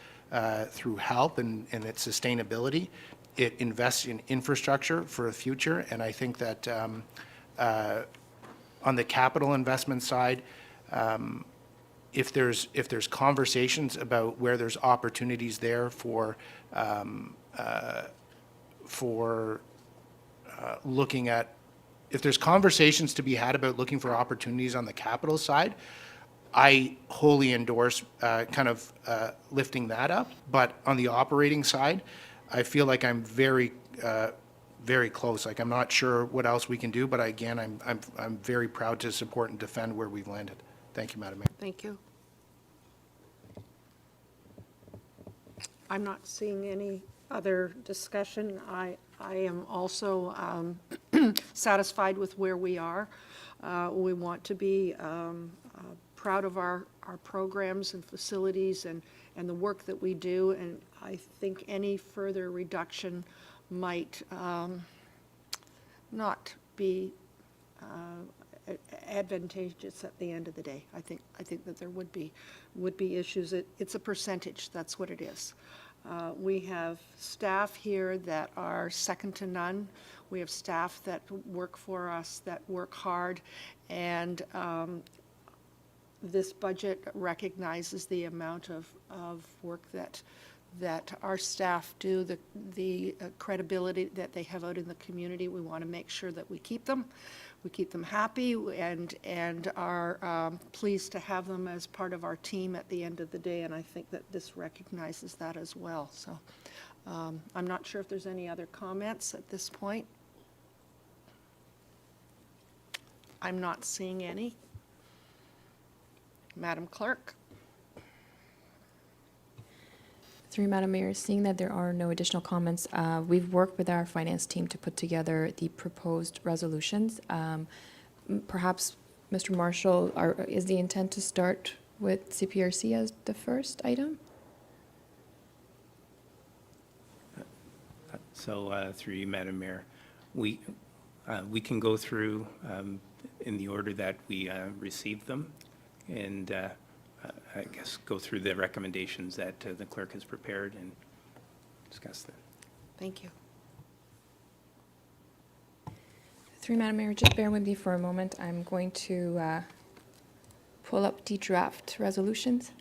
through health and its sustainability. It invests in infrastructure for a future, and I think that on the capital investment side, if there's conversations about where there's opportunities there for looking at, if there's conversations to be had about looking for opportunities on the capital side, I wholly endorse lifting that up. But on the operating side, I feel like I'm very close. Like, I'm not sure what else we can do, but again, I'm very proud to support and defend where we've landed. Thank you, Madam Mayor. Thank you. I'm not seeing any other discussion. I am also satisfied with where we are. We want to be proud of our programs and facilities and the work that we do, and I think any further reduction might not be advantageous at the end of the day. I think that there would be issues. It's a percentage. That's what it is. We have staff here that are second to none. We have staff that work for us, that work hard, and this budget recognizes the amount of work that our staff do, the credibility that they have out in the community. We want to make sure that we keep them happy, and are pleased to have them as part of our team at the end of the day, and I think that this recognizes that as well. So I'm not sure if there's any other comments at this point. I'm not seeing any. Madam Clerk? Through Madam Mayor, seeing that there are no additional comments, we've worked with our finance team to put together the proposed resolutions. Perhaps, Mr. Marshall, is the intent to start with CPRC as the first item? So through you, Madam Mayor, we can go through in the order that we received them, and I guess go through the recommendations that the clerk has prepared and discuss them. Thank you. Through Madam Mayor, just bear with me for a moment. I'm going to pull up the draft resolutions.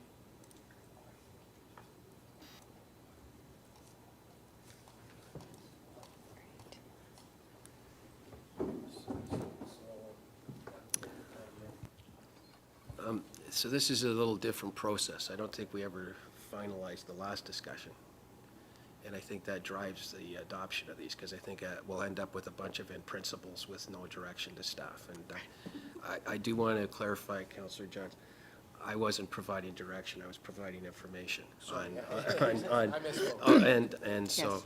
So this is a little different process. I don't think we ever finalized the last discussion. And I think that drives the adoption of these, because I think we'll end up with a bunch of in principles with no direction to staff. And I do want to clarify, Councillor Johns, I wasn't providing direction, I was providing information. And so,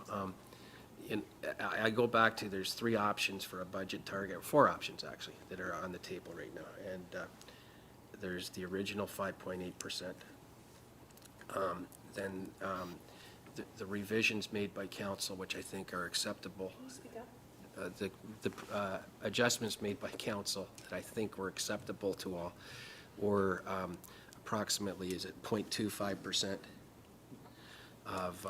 I go back to, there's 3 options for a budget target, 4 options actually, that are on the table right now. And there's the original 5.8%. Then the revisions made by council, which I think are acceptable. The adjustments made by council that I think were acceptable to all, or approximately, is it 0.25% of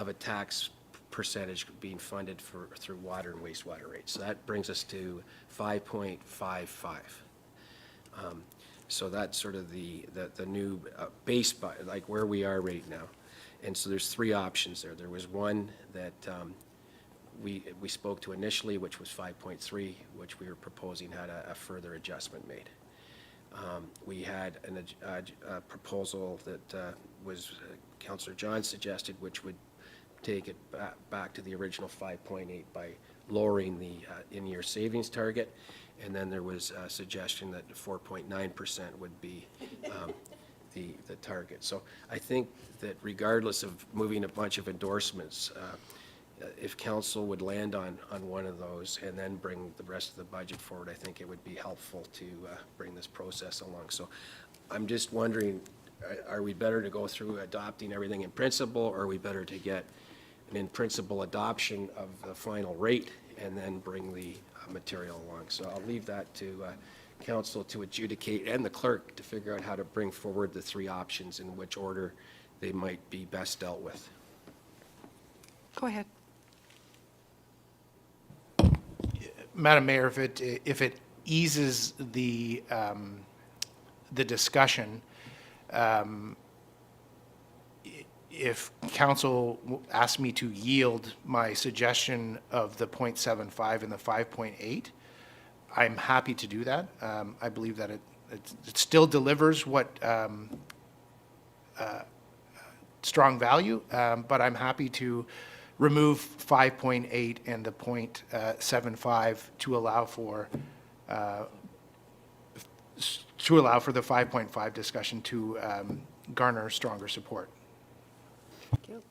a tax percentage being funded through water and wastewater rates. So that brings us to 5.55. So that's sort of the new base, like where we are right now. And so there's 3 options there. There was one that we spoke to initially, which was 5.3, which we were proposing had a further adjustment made. We had a proposal that was Councillor John suggested, which would take it back to the original 5.8 by lowering the in-year savings target. And then there was a suggestion that 4.9% would be the target. So I think that regardless of moving a bunch of endorsements, if council would land on one of those and then bring the rest of the budget forward, I think it would be helpful to bring this process along. So I'm just wondering, are we better to go through adopting everything in principle, or are we better to get an in principle adoption of the final rate and then bring the material along. So I'll leave that to council to adjudicate and the clerk to figure out how to bring forward the three options in which order they might be best dealt with. Go ahead. Madam Mayor, if it eases the discussion, if council asked me to yield my suggestion of the 0.75 and the 5.8, I'm happy to do that. I believe that it still delivers what strong value, but I'm happy to remove 5.8 and the 0.75 to allow for the 5.5 discussion to garner stronger support. Thank you.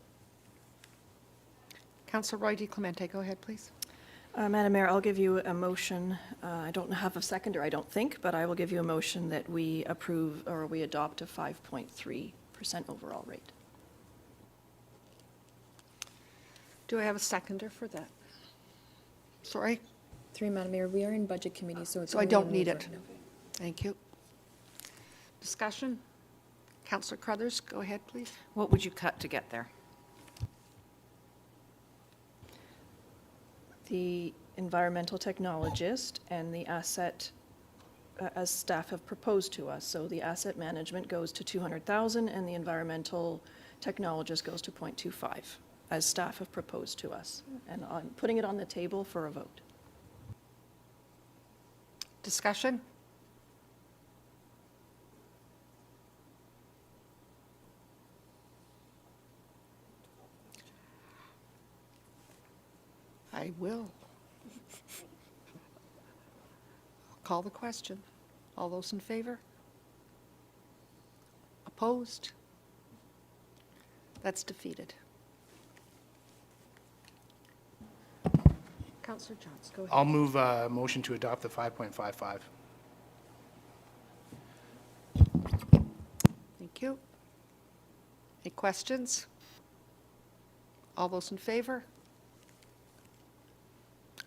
Councillor Roy DiClemente, go ahead, please. Madam Mayor, I'll give you a motion. I don't have a seconder, I don't think, but I will give you a motion that we approve or we adopt a 5.3% overall rate. Do I have a seconder for that? Sorry, Through you, Madam Mayor, we are in Budget Committee, so it's so I only a don't need mover. it. Thank you. Discussion? Councillor Crothers, go ahead, please. What would you cut to get there? The environmental technologist and the asset, as staff have proposed to us. So the asset management goes to 200,000 and the environmental technologist goes to 0.25, as staff have proposed to us. And I'm putting it on the table for a vote. Discussion? I will. Call the question. All those in favor? Opposed? That's defeated. Councillor Johns, go ahead. I'll move a motion to adopt the 5.55. Thank you. Any questions? All those in favor?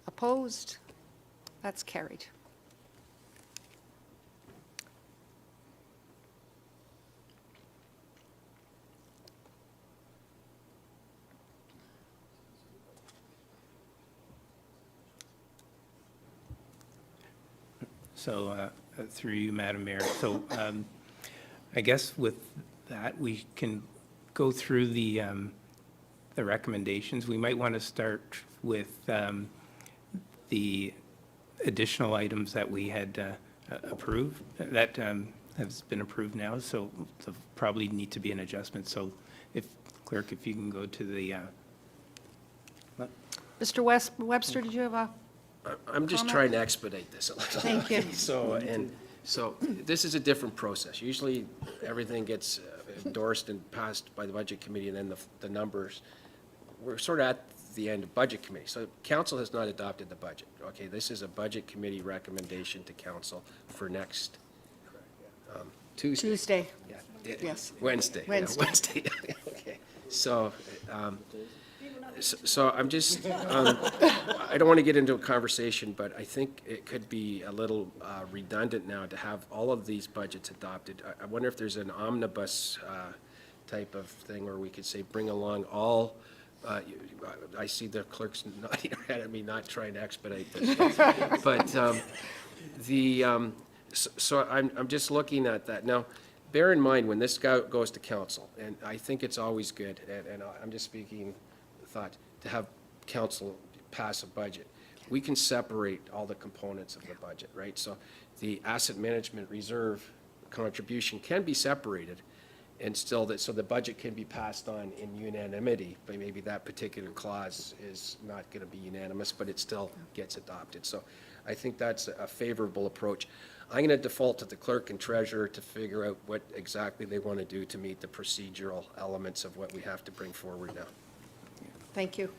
Opposed? That's carried. So, through you, Madam Mayor, so I guess with that, we can go through the recommendations. We might want to start with the additional items that we had approved, that has been approved now, so there'll probably need to be an adjustment. So if, clerk, if you can go to the, Mr. Webster, did you have a? I'm just Comment? trying to expedite this a little. Thank you. So this is a different process. Usually, everything gets endorsed and passed by the Budget Committee, and then the numbers, we're sort of at the end of Budget Committee. So council has not adopted the budget. Okay, this is a Budget Committee recommendation to council for next Tuesday. Tuesday. Yeah. Yes. Wednesday. Yeah, Wednesday. Wednesday. Okay. So I'm just, I don't want to get into a conversation, but I think it could be a little redundant now to have all of these budgets adopted. I wonder if there's an omnibus type of thing where we could say, bring along all, I see the clerk's nodding her head at me, not trying to expedite this. But so I'm just looking at that. Now, bear in mind, when this goes to council, and I think it's always good, and I'm just speaking thought, to have council pass a budget, we can separate all the components of the budget, right? So the asset management reserve contribution can be separated, and still so the budget can be passed on in unanimity, but maybe that particular clause is not going to be unanimous, but it still gets adopted. So I think that's a favorable approach. I'm going to default to the clerk and treasurer to figure out what exactly they want to do to meet the procedural elements of what we have to bring forward now. Thank you.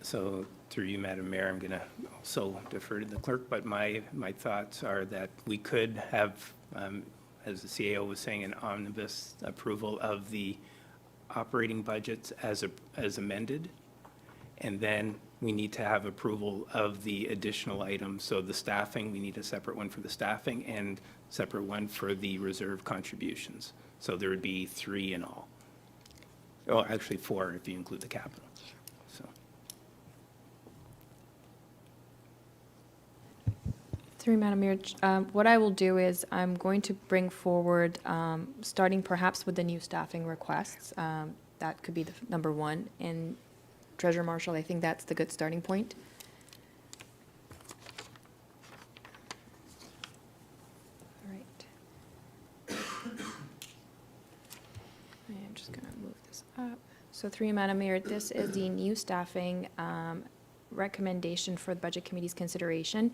so through you, Madam Mayor, I'm going to also defer to the clerk, but my thoughts are that we could have, as the CAO was saying, an omnibus approval of the operating budgets as amended, and then we need to have approval of the additional items. So the staffing, we need a separate one for the staffing and separate one for the reserve contributions. So there would be 3 in all. Oh, actually 4 if you include the capital. So, Through Madam Mayor, what I will do is I'm going to bring forward, starting perhaps with the new staffing requests. That could be the number 1. And Treasurer Marshall, I think that's the good starting point. All right. I am just going to move this up. So through you, Madam Mayor, this is the new staffing recommendation for the Budget Committee's consideration.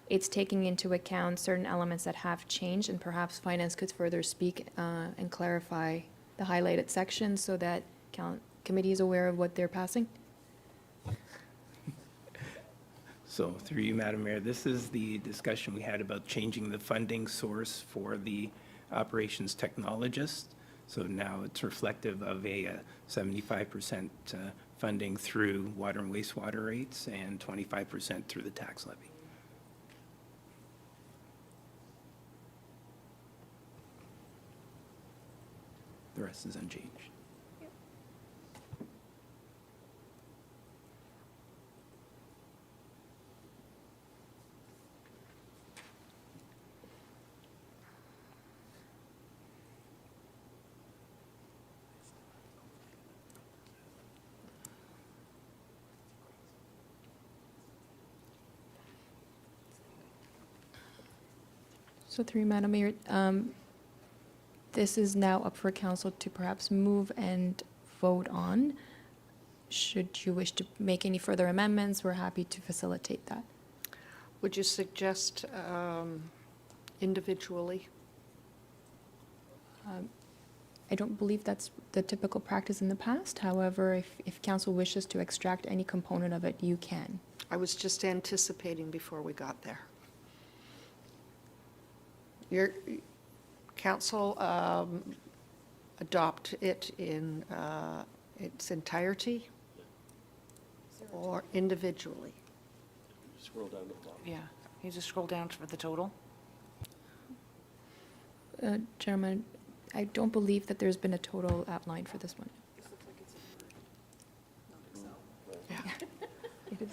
It's taking into account certain elements that have changed, and perhaps Finance could further speak and clarify the highlighted sections so that committee is aware of what they're passing. so through you, Madam Mayor, this is the discussion we had about changing the funding source for the operations technologist. So now it's reflective of a 75% funding through water and wastewater rates and 25% through the tax levy. The rest is unchanged. So through you, Madam Mayor, this is now up for council to perhaps move and vote on. Should you wish to make any further amendments, we're happy to facilitate that. Would you suggest individually? I don't believe that's the typical practice in the past. However, if council wishes to extract any component of it, you can. I was just anticipating before we got there. Your council adopt it in its entirety or individually? Scroll down to the bottom. Yeah, you just scroll down for the total. Gentlemen, I don't believe that there's been a total outline for this one.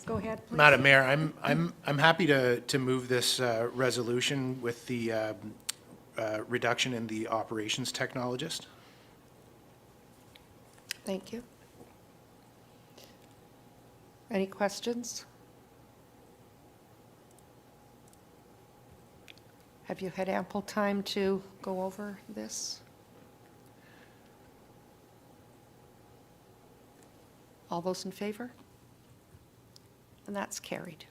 Go ahead, please. Madam Mayor, I'm happy to move this resolution with the reduction in the operations technologist. Thank you. Any questions? Have you had ample time to go over this? All those in favor? And that's carried.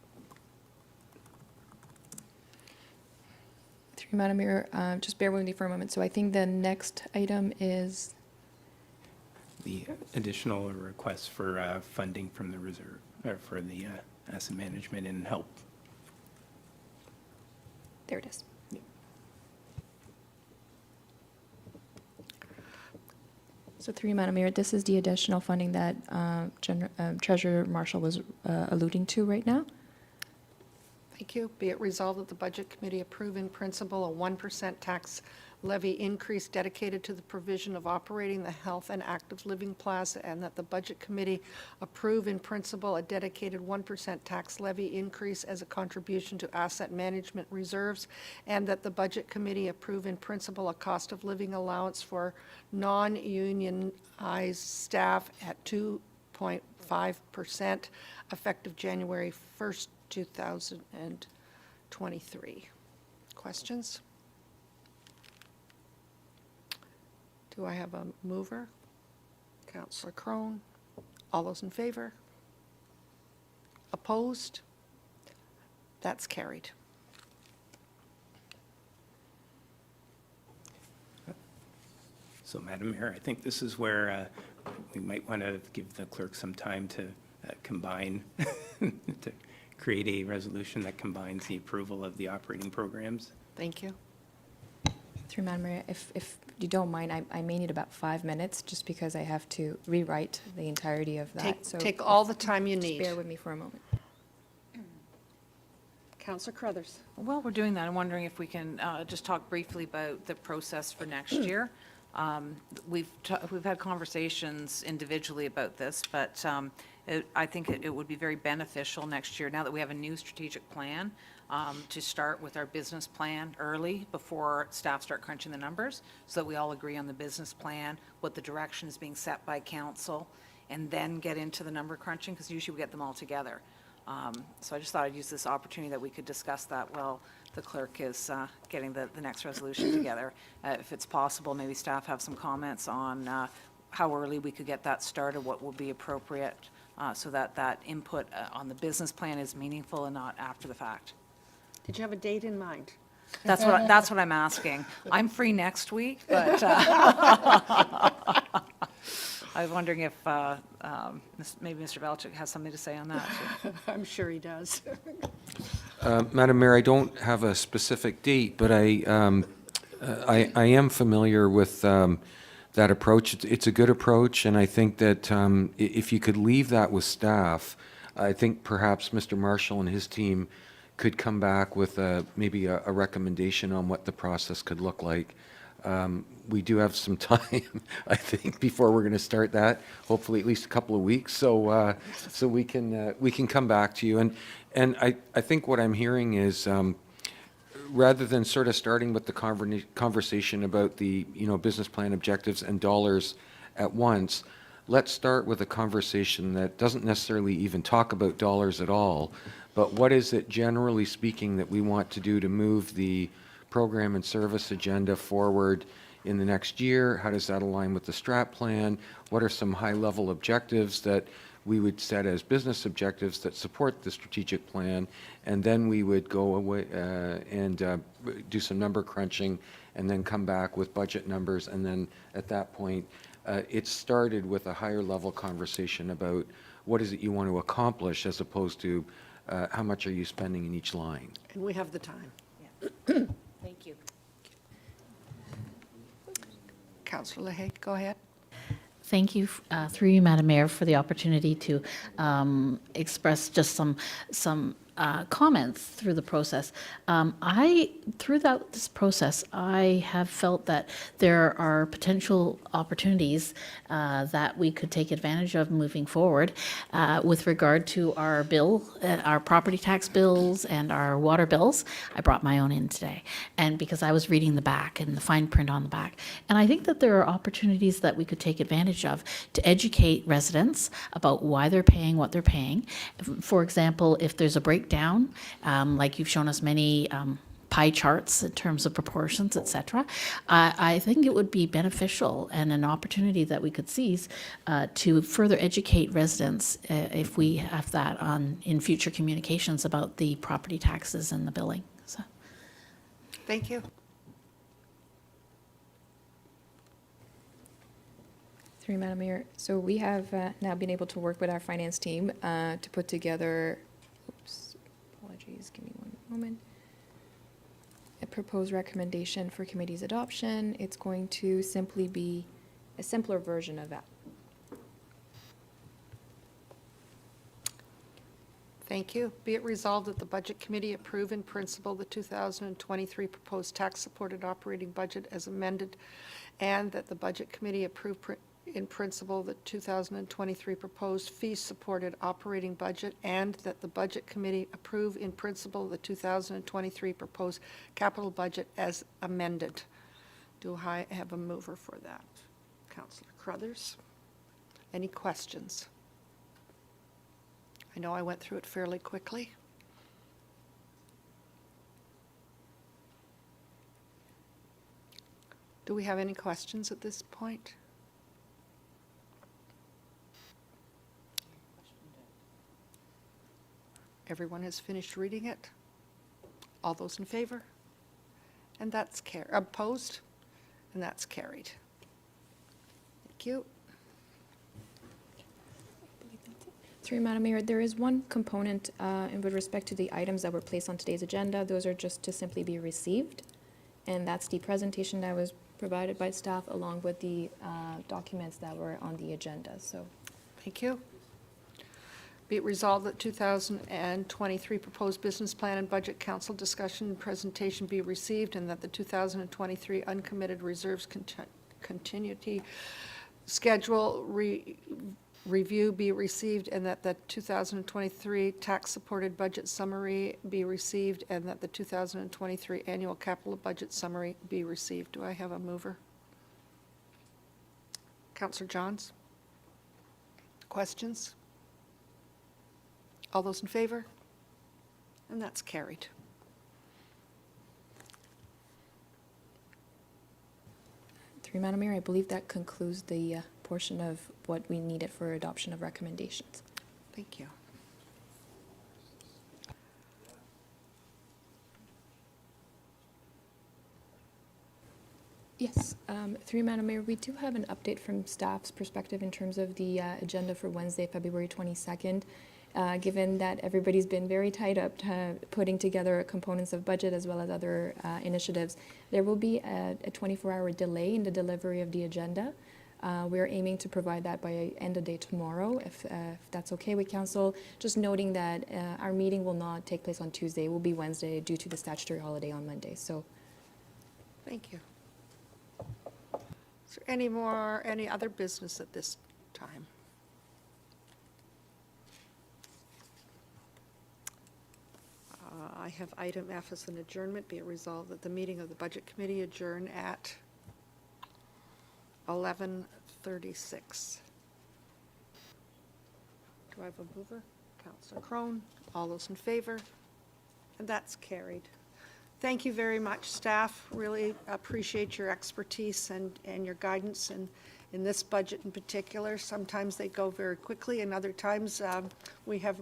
Through you, Madam Mayor, just bear with me for a moment. So I think the next item is, The additional requests for funding from the reserve, or for the asset management and help. there it is. So through you, Madam Mayor, this is the additional funding that Treasurer Marshall was alluding to right now. Thank you. Be it resolved that the Budget Committee approve in principle a 1% tax levy increase dedicated to the provision of operating the Health and Active Living Plaza, and that the Budget Committee approve in principle a dedicated 1% tax levy increase as a contribution to asset management reserves, and that the Budget Committee approve in principle a cost of living allowance for non-unionized staff at 2.5% effective January 1st, 2023. Questions? Do I have a mover? Councillor Crone. All those in favor? Opposed? That's carried. So, Madam Mayor, I think this is where we might want to give the clerk some time to combine, to create a resolution that combines the approval of the operating programs. Thank you. Through Madam Mayor, if you don't mind, I may need about 5 minutes, just because I have to rewrite the entirety of that. So Take all the time you just need. bear with me for a moment. Counselor Crothers. While we're doing that, I'm wondering if we can just talk briefly about the process for next year. We've had conversations individually about this, but I think it would be very beneficial next year, now that we have a new strategic plan, to start with our business plan early before staff start crunching the numbers, so that we all agree on the business plan, what the direction is being set by council, and then get into the number crunching, because usually we get them all together. So I just thought I'd use this opportunity that we could discuss that while the clerk is getting the next resolution together. If it's possible, maybe staff have some comments on how early we could get that started, what will be appropriate, so that that input on the business plan is meaningful and not after the fact. Did you have a date in mind? That's what I'm asking. I'm free next week, but I was wondering if maybe Mr. Velchik has something to say on that. I'm sure he does. Madam Mayor, I don't have a specific date, but I am familiar with that approach. It's a good approach, and I think that if you could leave that with staff, I think perhaps Mr. Marshall and his team could come back with maybe a recommendation on what the process could look like. We do have some time, I think, before we're going to start that. Hopefully, at least a couple of weeks, so we can come back to you. And I think what I'm hearing is, rather than sort of starting with the conversation about the business plan objectives and dollars at once, let's start with a conversation that doesn't necessarily even talk about dollars at all, but what is it, generally speaking, that we want to do to move the program and service agenda forward in the next year? How does that align with the strat plan? What are some high-level objectives that we would set as business objectives that support the strategic plan? And then we would go away and do some number crunching, and then come back with budget numbers. And then at that point, it started with a higher-level conversation about what is it you want to accomplish, as opposed to how much are you spending in each line. And we have the time. Thank you. Counselor Leahy, go ahead. Thank you, through you, Madam Mayor, for the opportunity to express just some comments through the process. Throughout this process, I have felt that there are potential opportunities that we could take advantage of moving forward with regard to our bill, our property tax bills and our water bills. I brought my own in today, and because I was reading the back and the fine print on the back. And I think that there are opportunities that we could take advantage of to educate residents about why they're paying what they're paying. For example, if there's a breakdown, like you've shown us many pie charts in terms of proportions, et cetera, I think it would be beneficial and an opportunity that we could seize to further educate residents if we have that in future communications about the property taxes and the billing. So. Thank you. Through Madam Mayor, so we have now been able to work with our finance team to put together, apologies, give me one moment, a proposed recommendation for committee's adoption. It's going to simply be a simpler version of that. Thank you. Be it resolved that the Budget Committee approve in principle the 2023 proposed tax-supported operating budget as amended, and that the Budget Committee approve in principle the 2023 proposed fee-supported operating budget, and that the Budget Committee approve in principle the 2023 proposed capital budget as amended. Do I have a mover for that? Councillor Crothers? Any questions? I know I went through it fairly quickly. Do we have any questions at this point? Everyone has finished reading it? All those in favor? And that's opposed? And that's carried. Thank you. Through Madam Mayor, there is one component with respect to the items that were placed on today's agenda. Those are just to simply be received. And that's the presentation that was provided by staff along with the documents that were on the agenda, so. Thank you. Be it resolved that 2023 proposed business plan and budget council discussion and presentation be received, and that the 2023 uncommitted reserves continuity schedule review be received, and that the 2023 tax-supported budget summary be received, and that the 2023 annual capital budget summary be received. Do I have a mover? Councillor Johns? Questions? All those in favor? And that's carried. Through Madam Mayor, I believe that concludes the portion of what we needed for adoption of recommendations. Thank you. Yes, through Madam Mayor, we do have an update from staff's perspective in terms of the agenda for Wednesday, February 22nd. Given that everybody's been very tied up putting together components of budget as well as other initiatives, there will be a 24-hour delay in the delivery of the agenda. We're aiming to provide that by end of day tomorrow, if that's okay with council. Just noting that our meeting will not take place on Tuesday, it will be Wednesday due to the statutory holiday on Monday. So, Thank you. Is there any other business at this time? I have item F as an adjournment. Be it resolved that the meeting of the Budget Committee adjourn at 11:36. Do I have a mover? Councillor Crone. All those in favor? And that's carried. Thank you very much, staff. Really appreciate your expertise and your guidance in this budget in particular. Sometimes they go very quickly, and other times we have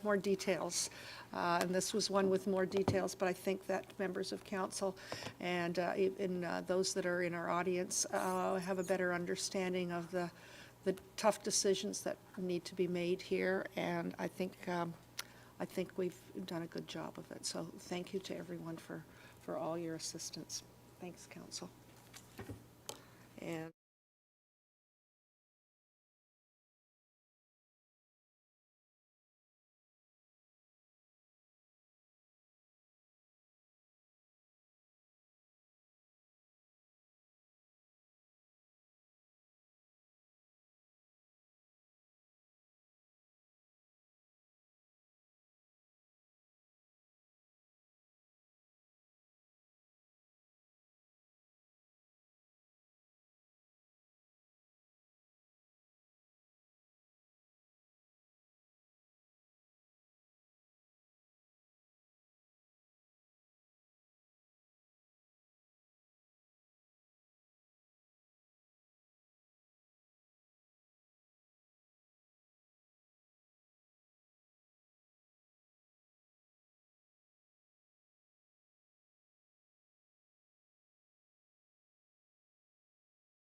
more details. And this was one with more details, but I think that members of council and even those that are in our audience have a better understanding of the tough decisions that need to be made here, and I think we've done a good job of it. So thank you to everyone for all your assistance. Thanks, council.